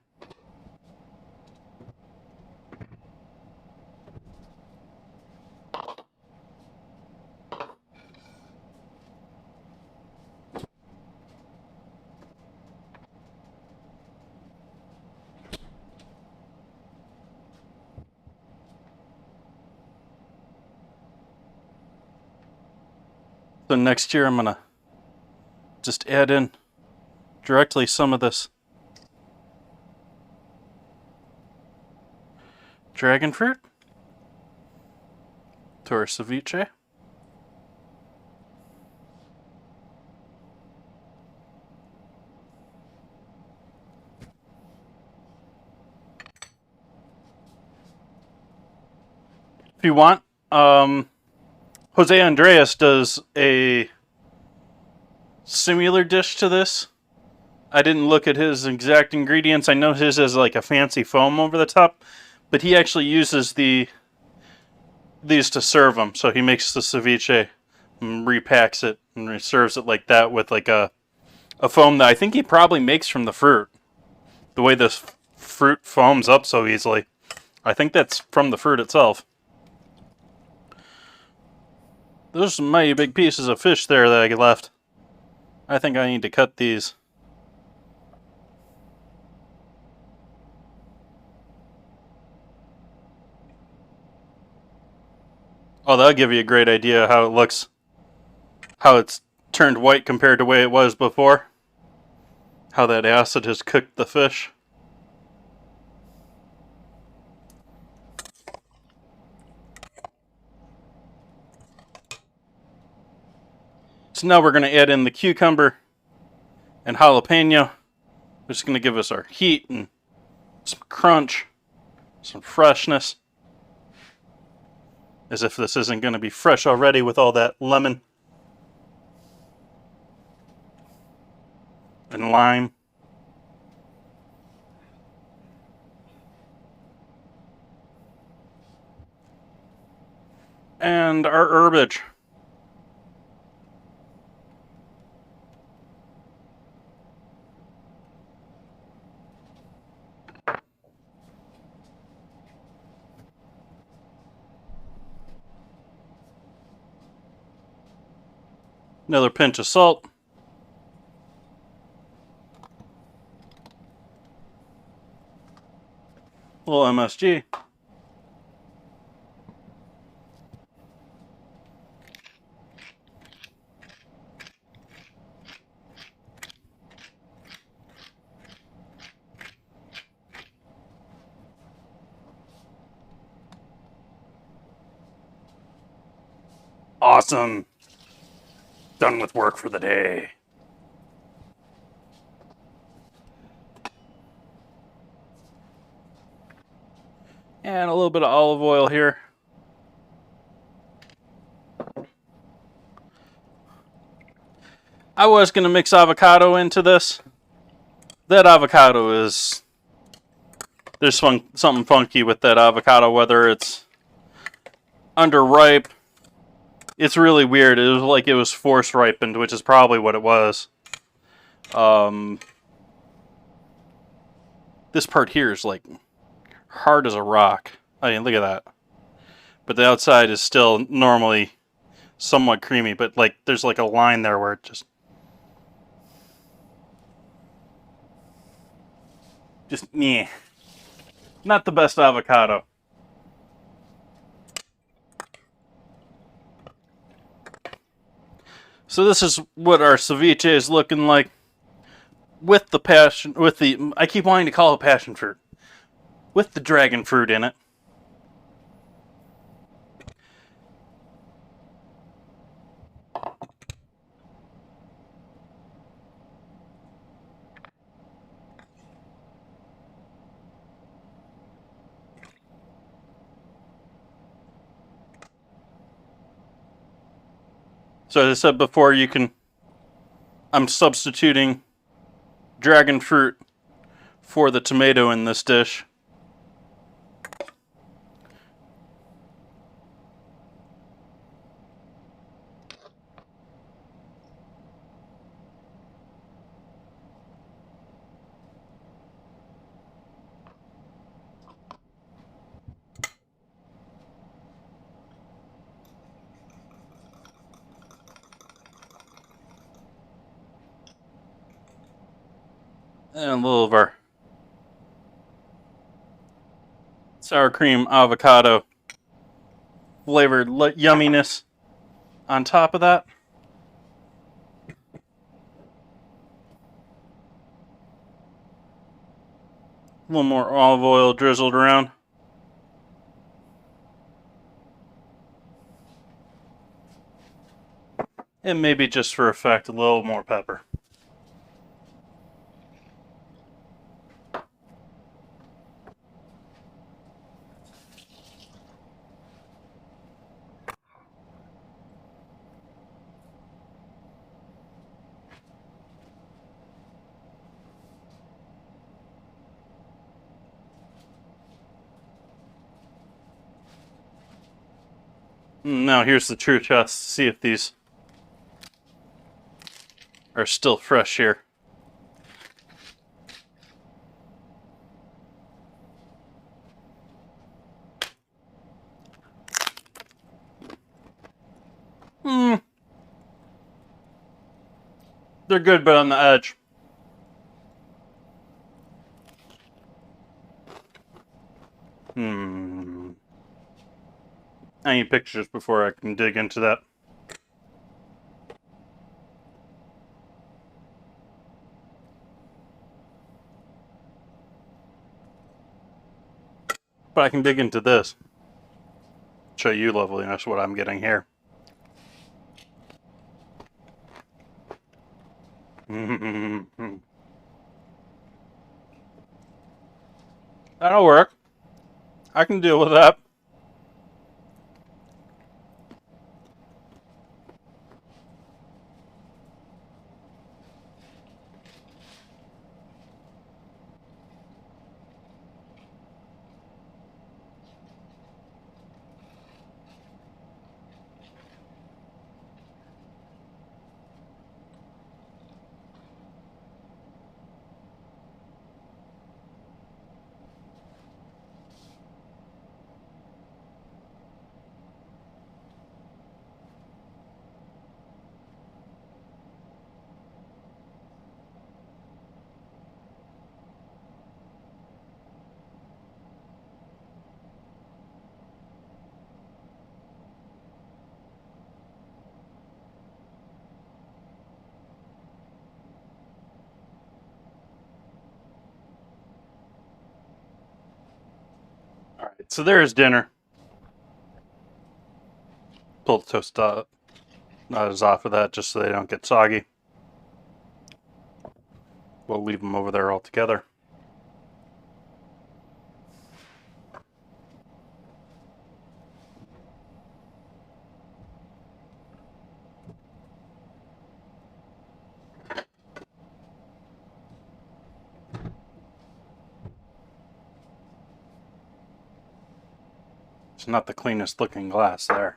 So next year I'm gonna just add in directly some of this dragon fruit to our ceviche. If you want, Jose Andreas does a similar dish to this. I didn't look at his exact ingredients. I know his has like a fancy foam over the top, but he actually uses these to serve them. So he makes the ceviche, and repacks it, and serves it like that with like a foam that I think he probably makes from the fruit. The way this fruit foams up so easily, I think that's from the fruit itself. Those are some mighty big pieces of fish there that I left. I think I need to cut these. Oh, that'll give you a great idea how it looks. How it's turned white compared to the way it was before. How that acid has cooked the fish. So now we're going to add in the cucumber and jalapeno. It's going to give us our heat and some crunch, some freshness. As if this isn't going to be fresh already with all that lemon and lime. And our herbage. Another pinch of salt. A little MSG. Awesome. Done with work for the day. And a little bit of olive oil here. I was going to mix avocado into this. That avocado is... There's something funky with that avocado, whether it's underripe. It's really weird. It was like it was force ripened, which is probably what it was. This part here is like hard as a rock. I mean, look at that. But the outside is still normally somewhat creamy, but like there's like a line there where it just meh. Not the best avocado. So this is what our ceviche is looking like with the I keep wanting to call it passion fruit, with the dragon fruit in it. So as I said before, I'm substituting dragon fruit for the tomato in this dish. And a little of our sour cream avocado flavored yumminess on top of that. A little more olive oil drizzled around. And maybe just for effect, a little more pepper. Now here's the true test to see if these are still fresh here. They're good, but on the edge. I need pictures before I can dig into that. But I can dig into this. Show you loveliness what I'm getting here. That'll work. I can deal with that. Alright, so there's dinner. Pull the toast off of that just so they don't get soggy. We'll leave them over there all together. It's not the cleanest looking glass there.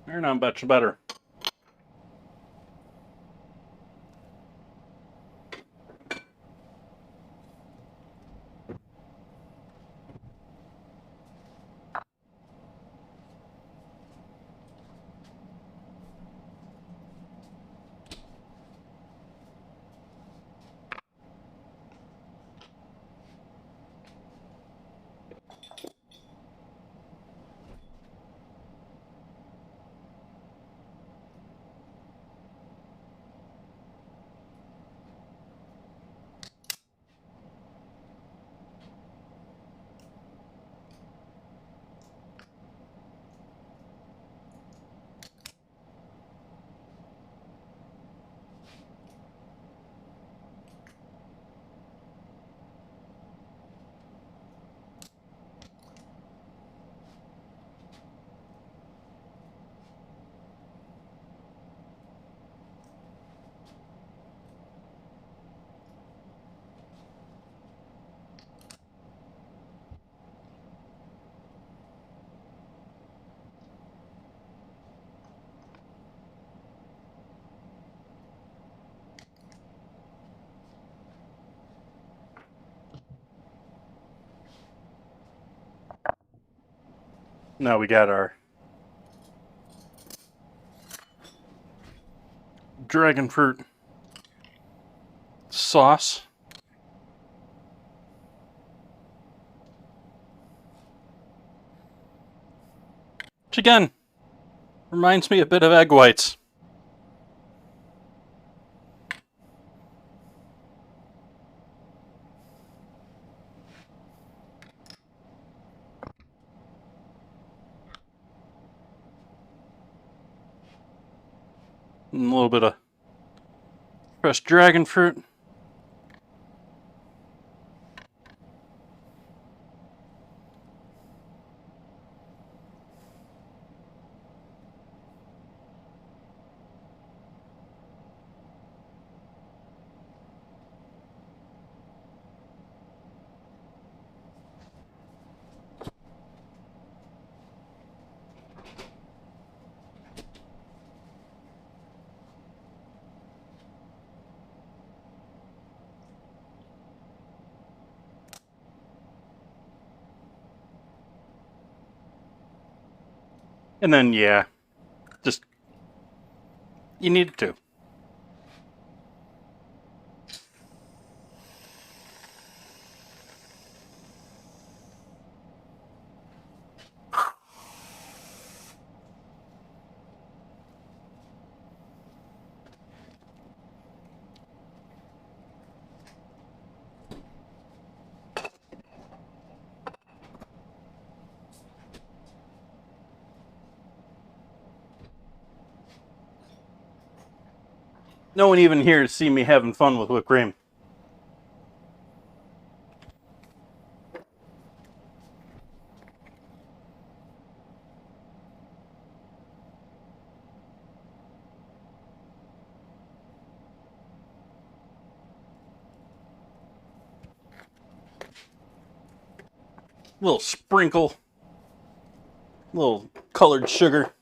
They're not much better. Now we got our dragon fruit sauce. Which again, reminds me a bit of egg whites. And a little bit of fresh dragon fruit. And then, yeah, just, you need to. No one even here to see me having fun with whipped cream. Little sprinkle, little colored sugar.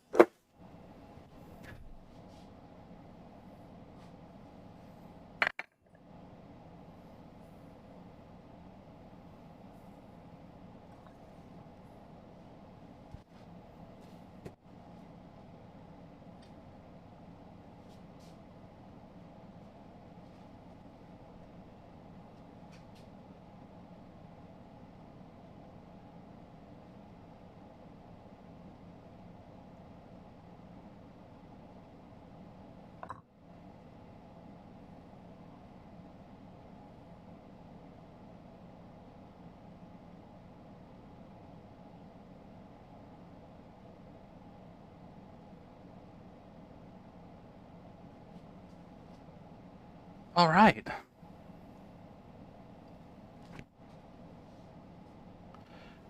All right.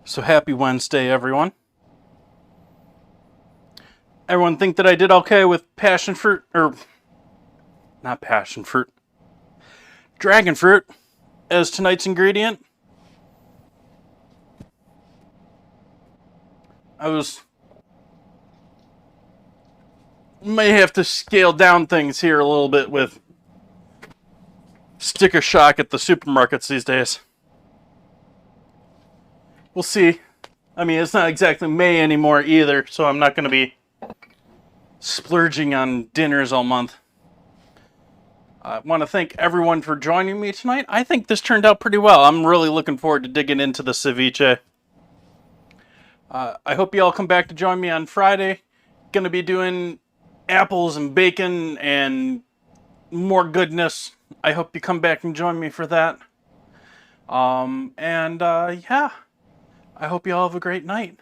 So happy Wednesday, everyone. Everyone think that I did okay with passion fruit, or not passion fruit, dragon fruit as tonight's ingredient? May have to scale down things here a little bit with sticker shock at the supermarkets these days. We'll see. I mean, it's not exactly May anymore either, so I'm not going to be splurging on dinners all month. I want to thank everyone for joining me tonight. I think this turned out pretty well. I'm really looking forward to digging into the ceviche. I hope you all come back to join me on Friday. Going to be doing apples and bacon and more goodness. I hope you come back and join me for that. Yeah, I hope you all have a great night.